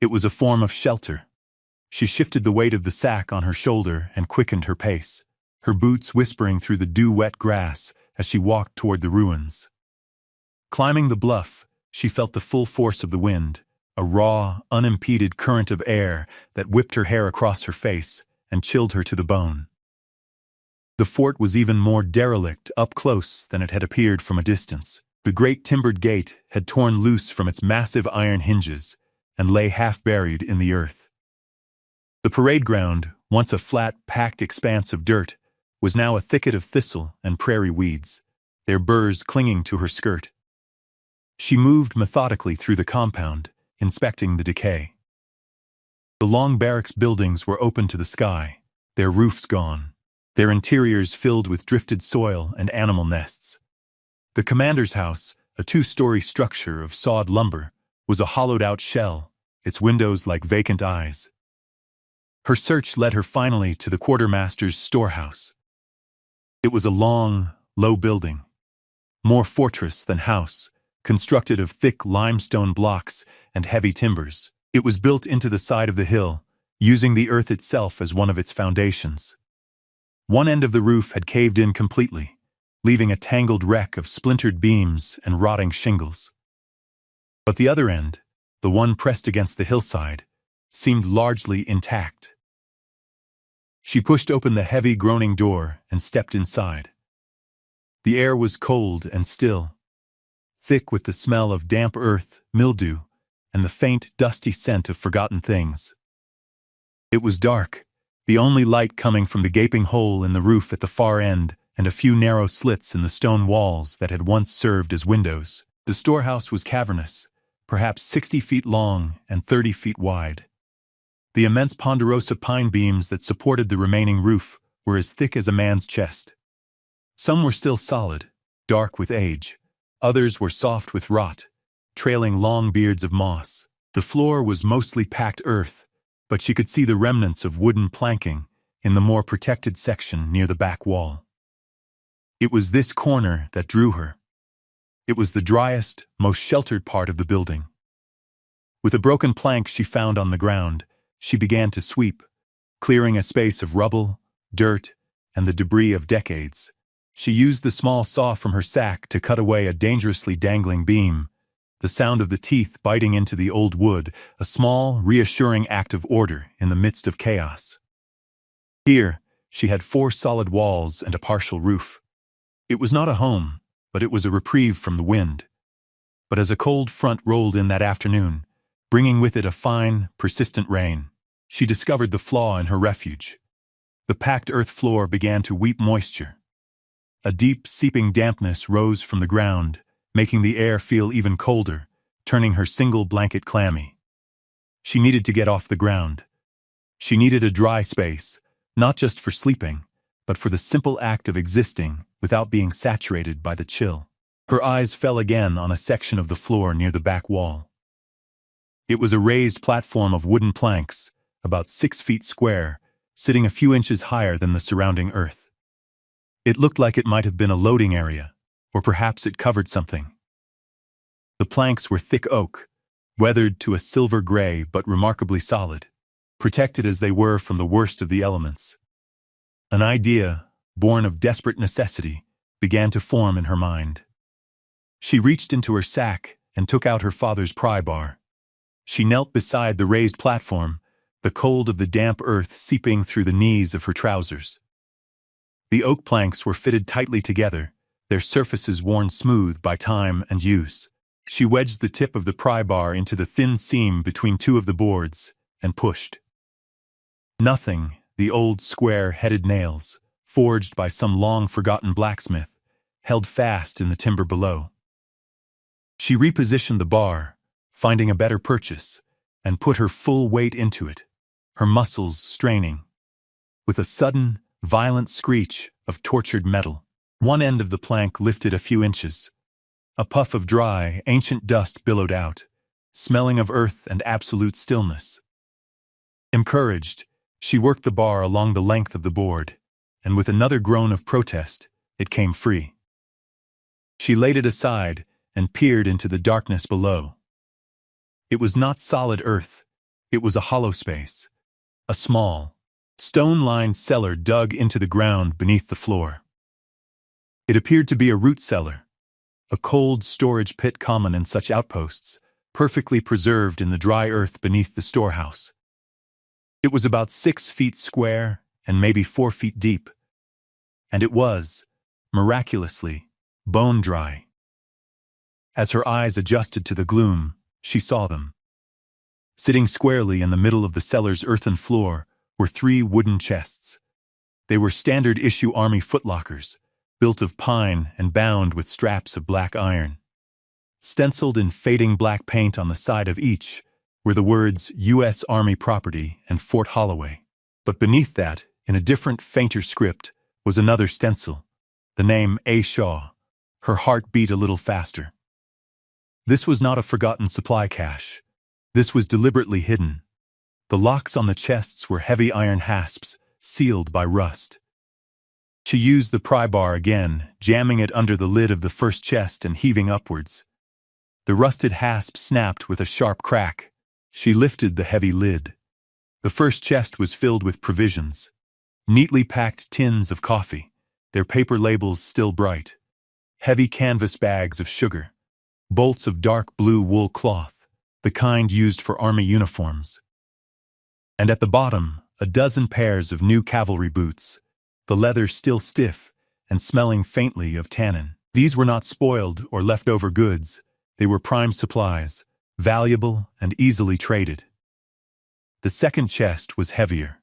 S1: It was a form of shelter. She shifted the weight of the sack on her shoulder and quickened her pace, her boots whispering through the dew-wet grass as she walked toward the ruins. Climbing the bluff, she felt the full force of the wind, a raw, unimpeded current of air that whipped her hair across her face and chilled her to the bone. The fort was even more derelict up close than it had appeared from a distance. The great timbered gate had torn loose from its massive iron hinges and lay half-buried in the earth. The parade ground, once a flat, packed expanse of dirt, was now a thicket of thistle and prairie weeds, their burrs clinging to her skirt. She moved methodically through the compound, inspecting the decay. The long barracks buildings were open to the sky, their roofs gone, their interiors filled with drifted soil and animal nests. The commander's house, a 2-story structure of sawed lumber, was a hollowed-out shell, its windows like vacant eyes. Her search led her finally to the quartermaster's storehouse. It was a long, low building, more fortress than house, constructed of thick limestone blocks and heavy timbers. It was built into the side of the hill, using the earth itself as one of its foundations. One end of the roof had caved in completely, leaving a tangled wreck of splintered beams and rotting shingles. But the other end, the one pressed against the hillside, seemed largely intact. She pushed open the heavy, groaning door and stepped inside. The air was cold and still, thick with the smell of damp earth, mildew, and the faint, dusty scent of forgotten things. It was dark, the only light coming from the gaping hole in the roof at the far end and a few narrow slits in the stone walls that had once served as windows. The storehouse was cavernous, perhaps 60 feet long and 30 feet wide. The immense ponderosa pine beams that supported the remaining roof were as thick as a man's chest. Some were still solid, dark with age. Others were soft with rot, trailing long beards of moss. The floor was mostly packed earth, but she could see the remnants of wooden planking in the more protected section near the back wall. It was this corner that drew her. It was the driest, most sheltered part of the building. With a broken plank she found on the ground, she began to sweep, clearing a space of rubble, dirt, and the debris of decades. She used the small saw from her sack to cut away a dangerously dangling beam, the sound of the teeth biting into the old wood, a small, reassuring act of order in the midst of chaos. Here, she had 4 solid walls and a partial roof. It was not a home, but it was a reprieve from the wind. But as a cold front rolled in that afternoon, bringing with it a fine, persistent rain, she discovered the flaw in her refuge. The packed earth floor began to weep moisture. A deep, seeping dampness rose from the ground, making the air feel even colder, turning her single blanket clammy. She needed to get off the ground. She needed a dry space, not just for sleeping, but for the simple act of existing without being saturated by the chill. Her eyes fell again on a section of the floor near the back wall. It was a raised platform of wooden planks, about 6 feet square, sitting a few inches higher than the surrounding earth. It looked like it might have been a loading area, or perhaps it covered something. The planks were thick oak, weathered to a silver gray but remarkably solid, protected as they were from the worst of the elements. An idea, born of desperate necessity, began to form in her mind. She reached into her sack and took out her father's pry bar. She knelt beside the raised platform, the cold of the damp earth seeping through the knees of her trousers. The oak planks were fitted tightly together, their surfaces worn smooth by time and use. She wedged the tip of the pry bar into the thin seam between 2 of the boards and pushed. Nothing, the old square-headed nails, forged by some long-forgotten blacksmith, held fast in the timber below. She repositioned the bar, finding a better purchase, and put her full weight into it, her muscles straining. With a sudden, violent screech of tortured metal, one end of the plank lifted a few inches. A puff of dry, ancient dust billowed out, smelling of earth and absolute stillness. Encouraged, she worked the bar along the length of the board, and with another groan of protest, it came free. She laid it aside and peered into the darkness below. It was not solid earth, it was a hollow space, a small, stone-lined cellar dug into the ground beneath the floor. It appeared to be a root cellar, a cold storage pit common in such outposts, perfectly preserved in the dry earth beneath the storehouse. It was about 6 feet square and maybe 4 feet deep, and it was, miraculously, bone dry. As her eyes adjusted to the gloom, she saw them. Sitting squarely in the middle of the cellar's earthen floor were 3 wooden chests. They were standard-issue Army footlockers, built of pine and bound with straps of black iron. Stenciled in fading black paint on the side of each were the words U.S. Army Property and Fort Holloway. But beneath that, in a different, fainter script, was another stencil, the name A. Shaw. Her heart beat a little faster. This was not a forgotten supply cache. This was deliberately hidden. The locks on the chests were heavy iron hasps, sealed by rust. She used the pry bar again, jamming it under the lid of the first chest and heaving upwards. The rusted hasp snapped with a sharp crack. She lifted the heavy lid. The first chest was filled with provisions. Neatly packed tins of coffee, their paper labels still bright. Heavy canvas bags of sugar. Bolts of dark blue wool cloth, the kind used for army uniforms. And at the bottom, a dozen pairs of new cavalry boots, the leather still stiff and smelling faintly of tannin. These were not spoiled or leftover goods. They were prime supplies, valuable and easily traded. The second chest was heavier.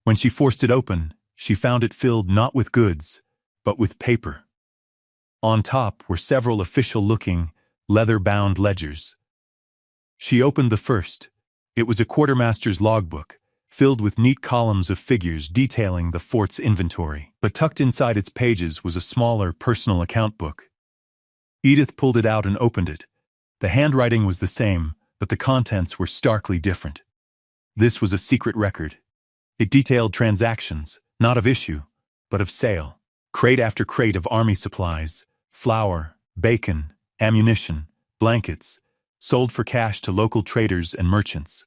S1: When she forced it open, she found it filled not with goods, but with paper. On top were several official-looking, leather-bound ledgers. She opened the first. It was a quartermaster's logbook, filled with neat columns of figures detailing the fort's inventory. But tucked inside its pages was a smaller personal account book. Edith pulled it out and opened it. The handwriting was the same, but the contents were starkly different. This was a secret record. It detailed transactions, not of issue, but of sale. Crate after crate of army supplies, flour, bacon, ammunition, blankets, sold for cash to local traders and merchants.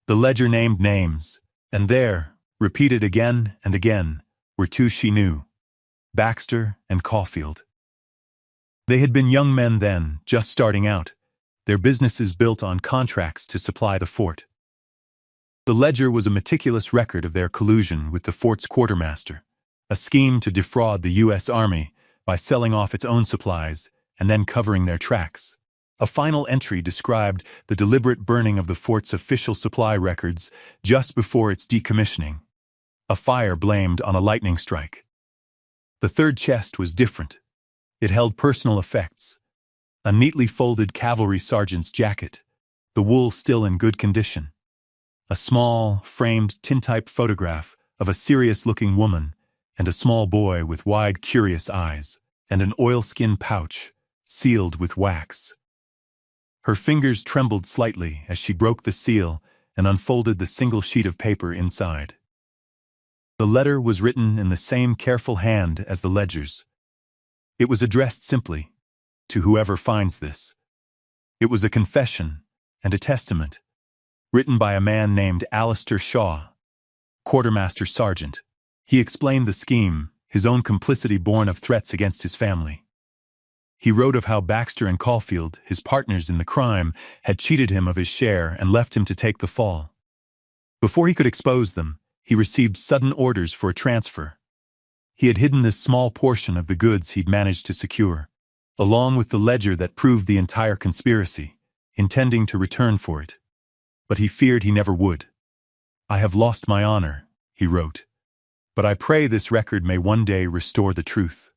S1: The ledger named names, and there, repeated again and again, were two she knew, Baxter and Caulfield. They had been young men then, just starting out, their businesses built on contracts to supply the fort. The ledger was a meticulous record of their collusion with the fort's quartermaster, a scheme to defraud the U.S. Army by selling off its own supplies and then covering their tracks. A final entry described the deliberate burning of the fort's official supply records just before its decommissioning, a fire blamed on a lightning strike. The third chest was different. It held personal effects, a neatly folded cavalry sergeant's jacket, the wool still in good condition, a small, framed tintype photograph of a serious-looking woman and a small boy with wide, curious eyes, and an oilskin pouch, sealed with wax. Her fingers trembled slightly as she broke the seal and unfolded the single sheet of paper inside. The letter was written in the same careful hand as the ledgers. It was addressed simply, to whoever finds this. It was a confession and a testament, written by a man named Alistair Shaw, quartermaster sergeant. He explained the scheme, his own complicity born of threats against his family. He wrote of how Baxter and Caulfield, his partners in the crime, had cheated him of his share and left him to take the fall. Before he could expose them, he received sudden orders for a transfer. He had hidden this small portion of the goods he'd managed to secure, along with the ledger that proved the entire conspiracy, intending to return for it. But he feared he never would. "I have lost my honor," he wrote, "but I pray this record may one day restore the truth.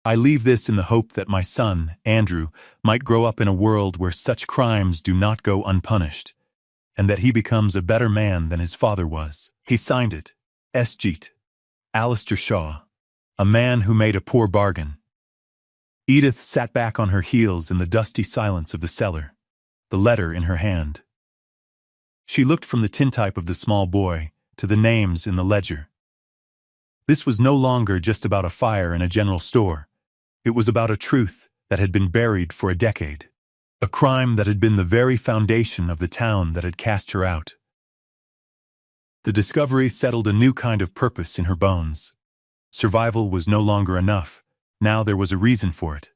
S1: I leave this in the hope that my son, Andrew, might grow up in a world where such crimes do not go unpunished, and that he becomes a better man than his father was." He signed it, S. Jeet, Alistair Shaw, a man who made a poor bargain. Edith sat back on her heels in the dusty silence of the cellar, the letter in her hand. She looked from the tintype of the small boy to the names in the ledger. This was no longer just about a fire in a general store. It was about a truth that had been buried for a decade, a crime that had been the very foundation of the town that had cast her out. The discovery settled a new kind of purpose in her bones. Survival was no longer enough. Now there was a reason for it.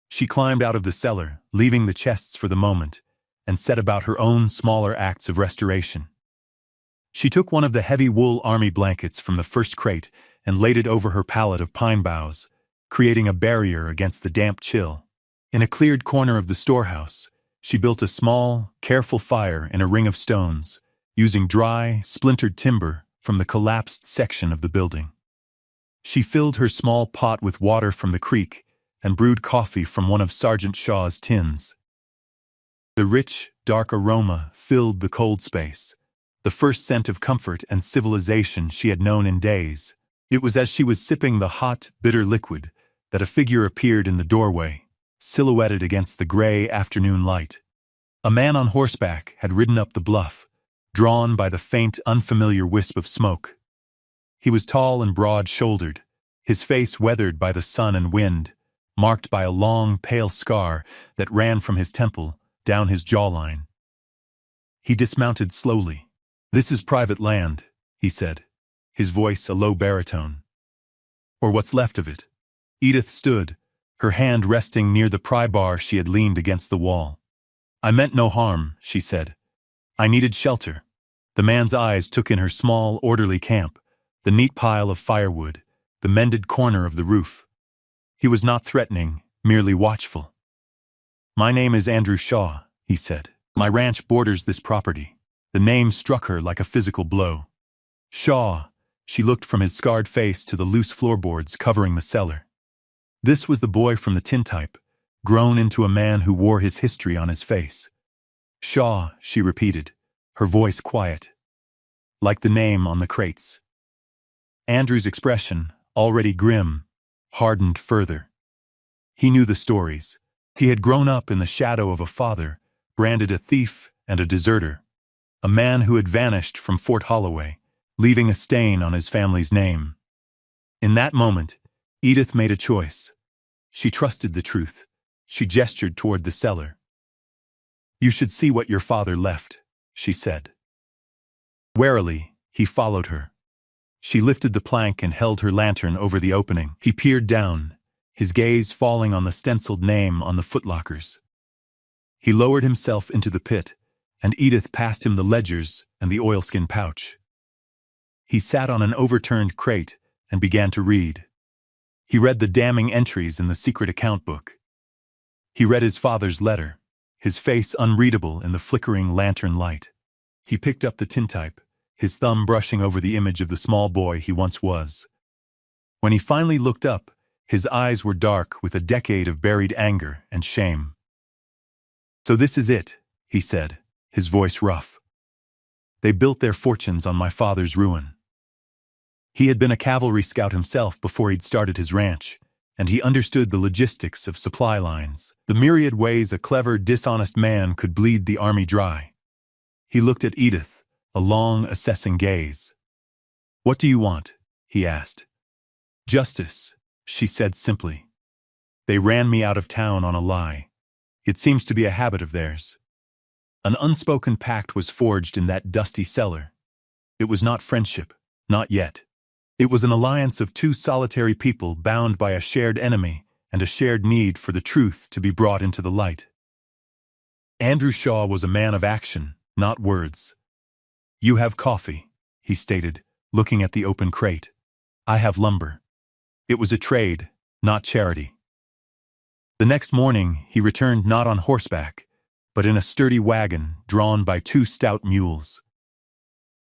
S1: She climbed out of the cellar, leaving the chests for the moment, and set about her own smaller acts of restoration. She took one of the heavy wool army blankets from the first crate and laid it over her pallet of pine boughs, creating a barrier against the damp chill. In a cleared corner of the storehouse, she built a small, careful fire in a ring of stones, using dry, splintered timber from the collapsed section of the building. She filled her small pot with water from the creek and brewed coffee from one of Sergeant Shaw's tins. The rich, dark aroma filled the cold space, the first scent of comfort and civilization she had known in days. It was as she was sipping the hot, bitter liquid that a figure appeared in the doorway, silhouetted against the gray afternoon light. A man on horseback had ridden up the bluff, drawn by the faint, unfamiliar wisp of smoke. He was tall and broad-shouldered, his face weathered by the sun and wind, marked by a long, pale scar that ran from his temple down his jawline. He dismounted slowly. "This is private land," he said, his voice a low baritone. "Or what's left of it." Edith stood, her hand resting near the pry bar she had leaned against the wall. "I meant no harm," she said. "I needed shelter." The man's eyes took in her small, orderly camp, the neat pile of firewood, the mended corner of the roof. He was not threatening, merely watchful. "My name is Andrew Shaw," he said. "My ranch borders this property." The name struck her like a physical blow. Shaw. She looked from his scarred face to the loose floorboards covering the cellar. This was the boy from the tintype, grown into a man who wore his history on his face. "Shaw," she repeated, her voice quiet, like the name on the crates. Andrew's expression, already grim, hardened further. He knew the stories. He had grown up in the shadow of a father, branded a thief and a deserter, a man who had vanished from Fort Holloway, leaving a stain on his family's name. In that moment, Edith made a choice. She trusted the truth. She gestured toward the cellar. "You should see what your father left," she said. Warily, he followed her. She lifted the plank and held her lantern over the opening. He peered down, his gaze falling on the stenciled name on the footlockers. He lowered himself into the pit, and Edith passed him the ledgers and the oilskin pouch. He sat on an overturned crate and began to read. He read the damning entries in the secret account book. He read his father's letter, his face unreadable in the flickering lantern light. He picked up the tintype, his thumb brushing over the image of the small boy he once was. When he finally looked up, his eyes were dark with a decade of buried anger and shame. "So this is it," he said, his voice rough. "They built their fortunes on my father's ruin." He had been a cavalry scout himself before he'd started his ranch, and he understood the logistics of supply lines, the myriad ways a clever, dishonest man could bleed the army dry. He looked at Edith, a long, assessing gaze. "What do you want?" he asked. "Justice," she said simply. "They ran me out of town on a lie. It seems to be a habit of theirs." An unspoken pact was forged in that dusty cellar. It was not friendship, not yet. It was an alliance of two solitary people bound by a shared enemy and a shared need for the truth to be brought into the light. Andrew Shaw was a man of action, not words. "You have coffee," he stated, looking at the open crate. "I have lumber." It was a trade, not charity. The next morning, he returned not on horseback, but in a sturdy wagon drawn by two stout mules.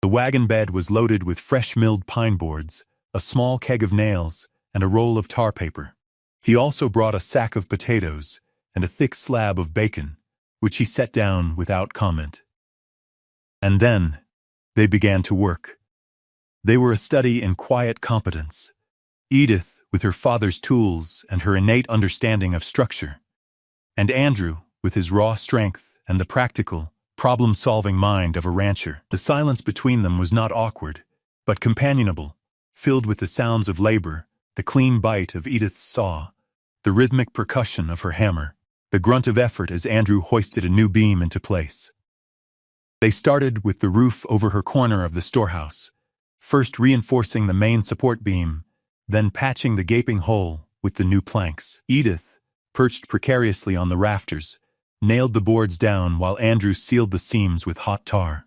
S1: The wagon bed was loaded with fresh milled pine boards, a small keg of nails, and a roll of tar paper. He also brought a sack of potatoes and a thick slab of bacon, which he set down without comment. And then, they began to work. They were a study in quiet competence. Edith, with her father's tools and her innate understanding of structure, and Andrew, with his raw strength and the practical, problem-solving mind of a rancher. The silence between them was not awkward, but companionable, filled with the sounds of labor, the clean bite of Edith's saw, the rhythmic percussion of her hammer, the grunt of effort as Andrew hoisted a new beam into place. They started with the roof over her corner of the storehouse, first reinforcing the main support beam, then patching the gaping hole with the new planks. Edith, perched precariously on the rafters, nailed the boards down while Andrew sealed the seams with hot tar.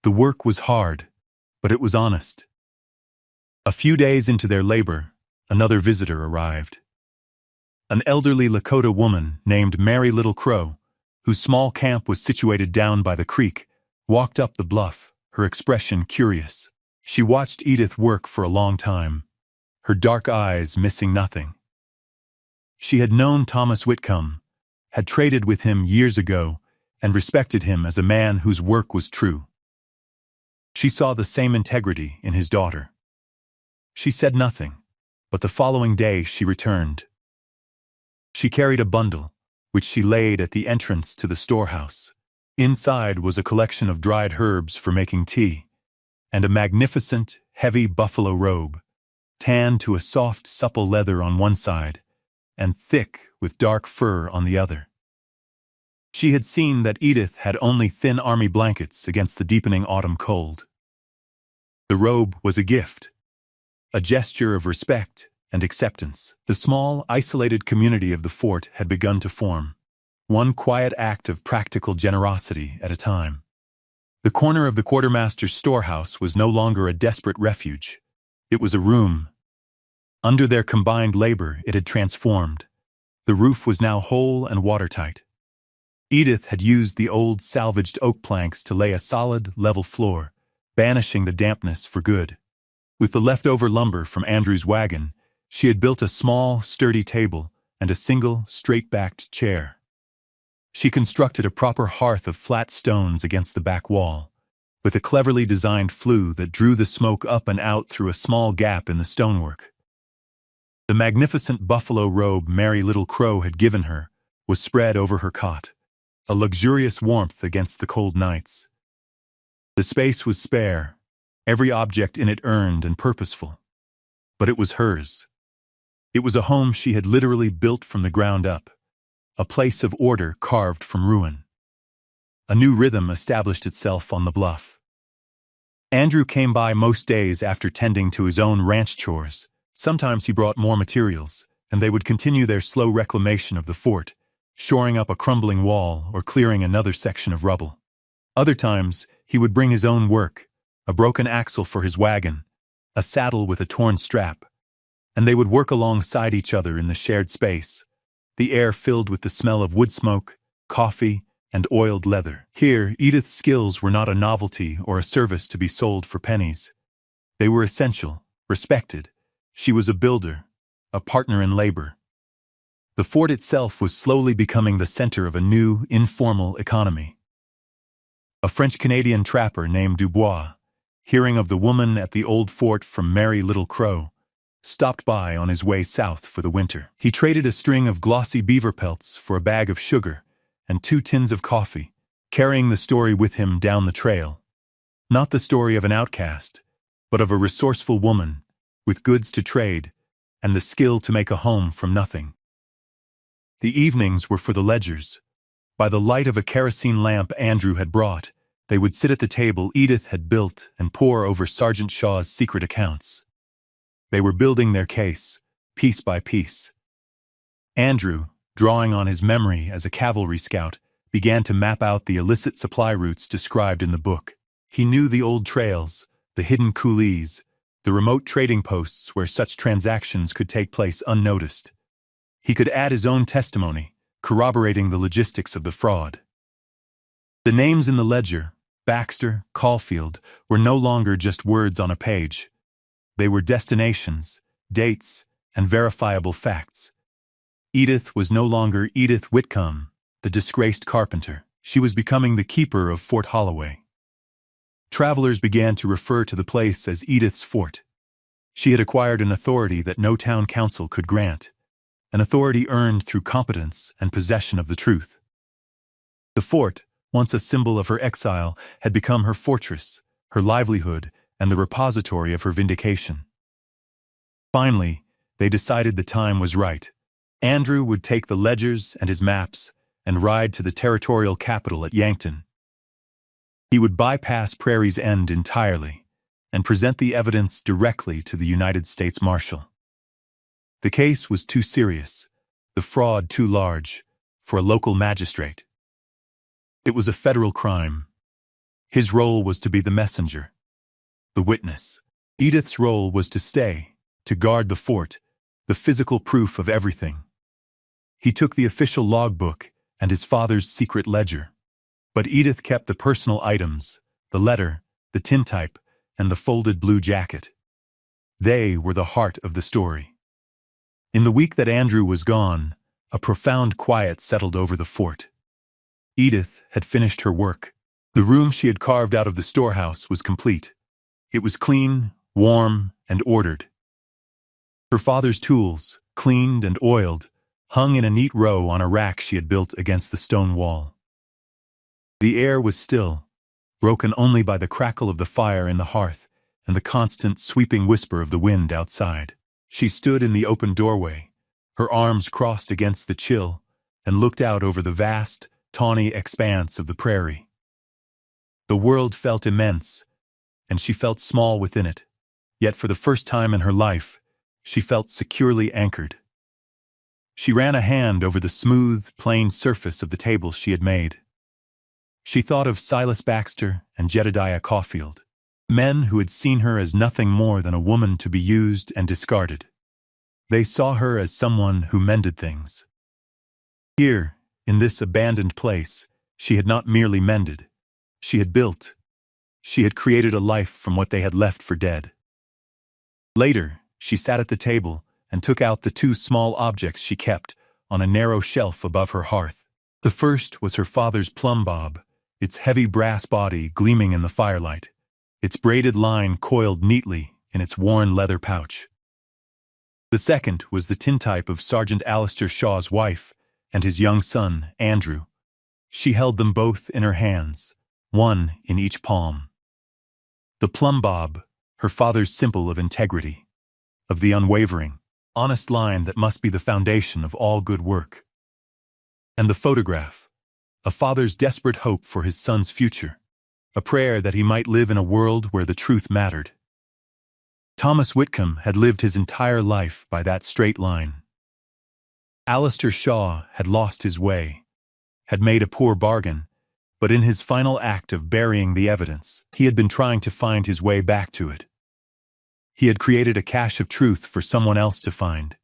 S1: The work was hard, but it was honest. A few days into their labor, another visitor arrived. An elderly Lakota woman named Mary Little Crow, whose small camp was situated down by the creek, walked up the bluff, her expression curious. She watched Edith work for a long time, her dark eyes missing nothing. She had known Thomas Whitcomb, had traded with him years ago, and respected him as a man whose work was true. She saw the same integrity in his daughter. She said nothing, but the following day she returned. She carried a bundle, which she laid at the entrance to the storehouse. Inside was a collection of dried herbs for making tea, and a magnificent, heavy buffalo robe, tanned to a soft, supple leather on one side, and thick with dark fur on the other. She had seen that Edith had only thin army blankets against the deepening autumn cold. The robe was a gift, a gesture of respect and acceptance. The small, isolated community of the fort had begun to form, one quiet act of practical generosity at a time. The corner of the quartermaster's storehouse was no longer a desperate refuge. It was a room. Under their combined labor, it had transformed. The roof was now whole and watertight. Edith had used the old salvaged oak planks to lay a solid, level floor, banishing the dampness for good. With the leftover lumber from Andrew's wagon, she had built a small, sturdy table and a single, straight-backed chair. She constructed a proper hearth of flat stones against the back wall, with a cleverly designed flue that drew the smoke up and out through a small gap in the stonework. The magnificent buffalo robe Merry Little Crow had given her was spread over her cot, a luxurious warmth against the cold nights. The space was spare, every object in it earned and purposeful. But it was hers. It was a home she had literally built from the ground up, a place of order carved from ruin. A new rhythm established itself on the bluff. Andrew came by most days after tending to his own ranch chores. Sometimes he brought more materials, and they would continue their slow reclamation of the fort, shoring up a crumbling wall or clearing another section of rubble. Other times, he would bring his own work, a broken axle for his wagon, a saddle with a torn strap, and they would work alongside each other in the shared space, the air filled with the smell of wood smoke, coffee, and oiled leather. Here, Edith's skills were not a novelty or a service to be sold for pennies. They were essential, respected. She was a builder, a partner in labor. The fort itself was slowly becoming the center of a new, informal economy. A French-Canadian trapper named Dubois, hearing of the woman at the old fort from Merry Little Crow, stopped by on his way south for the winter. He traded a string of glossy beaver pelts for a bag of sugar and 2 tins of coffee, carrying the story with him down the trail. Not the story of an outcast, but of a resourceful woman, with goods to trade, and the skill to make a home from nothing. The evenings were for the ledgers. By the light of a kerosene lamp Andrew had brought, they would sit at the table Edith had built and pore over Sergeant Shaw's secret accounts. They were building their case, piece by piece. Andrew, drawing on his memory as a cavalry scout, began to map out the illicit supply routes described in the book. He knew the old trails, the hidden coulees, the remote trading posts where such transactions could take place unnoticed. He could add his own testimony, corroborating the logistics of the fraud. The names in the ledger, Baxter, Caulfield, were no longer just words on a page. They were destinations, dates, and verifiable facts. Edith was no longer Edith Whitcomb, the disgraced carpenter. She was becoming the keeper of Fort Holloway. Travelers began to refer to the place as Edith's Fort. She had acquired an authority that no town council could grant, an authority earned through competence and possession of the truth. The fort, once a symbol of her exile, had become her fortress, her livelihood, and the repository of her vindication. Finally, they decided the time was right. Andrew would take the ledgers and his maps and ride to the territorial capital at Yankton. He would bypass Prairie's End entirely and present the evidence directly to the United States Marshal. The case was too serious, the fraud too large, for a local magistrate. It was a federal crime. His role was to be the messenger, the witness. Edith's role was to stay, to guard the fort, the physical proof of everything. He took the official logbook and his father's secret ledger. But Edith kept the personal items, the letter, the tintype, and the folded blue jacket. They were the heart of the story. In the week that Andrew was gone, a profound quiet settled over the fort. Edith had finished her work. The room she had carved out of the storehouse was complete. It was clean, warm, and ordered. Her father's tools, cleaned and oiled, hung in a neat row on a rack she had built against the stone wall. The air was still, broken only by the crackle of the fire in the hearth and the constant sweeping whisper of the wind outside. She stood in the open doorway, her arms crossed against the chill, and looked out over the vast, tawny expanse of the prairie. The world felt immense, and she felt small within it. Yet for the first time in her life, she felt securely anchored. She ran a hand over the smooth, plain surface of the table she had made. She thought of Silas Baxter and Jedediah Caulfield, men who had seen her as nothing more than a woman to be used and discarded. They saw her as someone who mended things. Here, in this abandoned place, she had not merely mended. She had built. She had created a life from what they had left for dead. Later, she sat at the table and took out the two small objects she kept on a narrow shelf above her hearth. The first was her father's plumb bob, its heavy brass body gleaming in the firelight, its braided line coiled neatly in its worn leather pouch. The second was the tintype of Sergeant Alistair Shaw's wife and his young son, Andrew. She held them both in her hands, one in each palm. The plumb bob, her father's symbol of integrity, of the unwavering, honest line that must be the foundation of all good work. And the photograph, a father's desperate hope for his son's future, a prayer that he might live in a world where the truth mattered. Thomas Whitcomb had lived his entire life by that straight line. Alistair Shaw had lost his way, had made a poor bargain, but in his final act of burying the evidence, he had been trying to find his way back to it. He had created a cache of truth for someone else to find,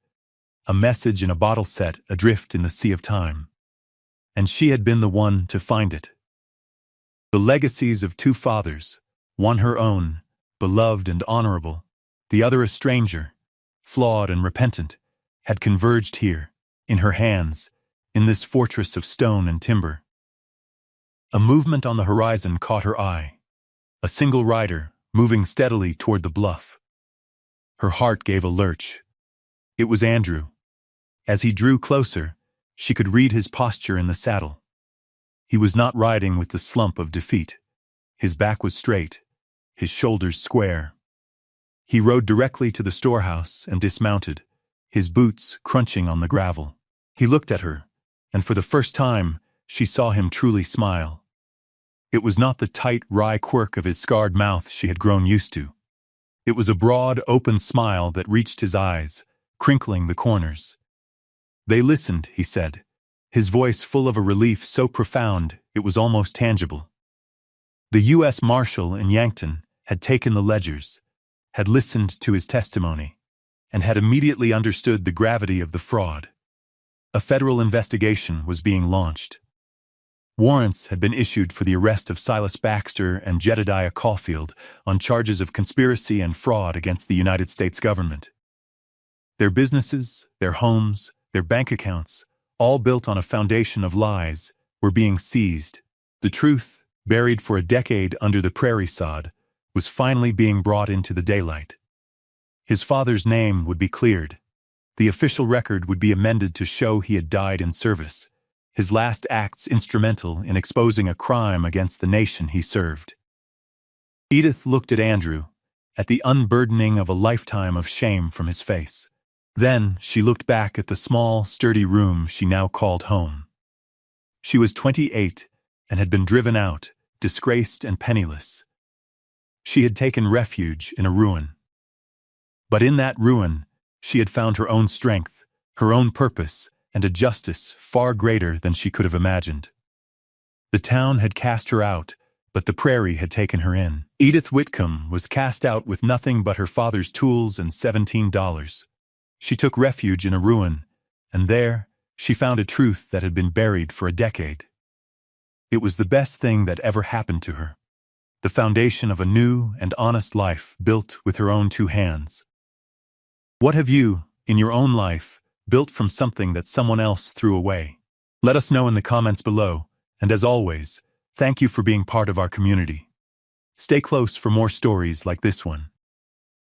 S1: a message in a bottle set adrift in the sea of time. And she had been the one to find it. The legacies of two fathers, one her own, beloved and honorable, the other a stranger, flawed and repentant, had converged here, in her hands, in this fortress of stone and timber. A movement on the horizon caught her eye, a single rider moving steadily toward the bluff. Her heart gave a lurch. It was Andrew. As he drew closer, she could read his posture in the saddle. He was not riding with the slump of defeat. His back was straight, his shoulders square. He rode directly to the storehouse and dismounted, his boots crunching on the gravel. He looked at her, and for the first time, she saw him truly smile. It was not the tight, wry quirk of his scarred mouth she had grown used to. It was a broad, open smile that reached his eyes, crinkling the corners. They listened, he said, his voice full of a relief so profound it was almost tangible. The U.S. Marshal in Yankton had taken the ledgers, had listened to his testimony, and had immediately understood the gravity of the fraud. A federal investigation was being launched. Warrants had been issued for the arrest of Silas Baxter and Jedediah Caulfield on charges of conspiracy and fraud against the United States government. Their businesses, their homes, their bank accounts, all built on a foundation of lies, were being seized. The truth, buried for a decade under the prairie sod, was finally being brought into the daylight. His father's name would be cleared. The official record would be amended to show he had died in service, his last acts instrumental in exposing a crime against the nation he served. Edith looked at Andrew, at the unburdening of a lifetime of shame from his face. Then she looked back at the small, sturdy room she now called home. She was 28 and had been driven out, disgraced and penniless. She had taken refuge in a ruin. But in that ruin, she had found her own strength, her own purpose, and a justice far greater than she could have imagined. The town had cast her out, but the prairie had taken her in. Edith Whitcomb was cast out with nothing but her father's tools and $17. She took refuge in a ruin, and there she found a truth that had been buried for a decade. It was the best thing that ever happened to her, the foundation of a new and honest life built with her own two hands. What have you, in your own life, built from something that someone else threw away? Let us know in the comments below, and as always, thank you for being part of our community. Stay close for more stories like this one.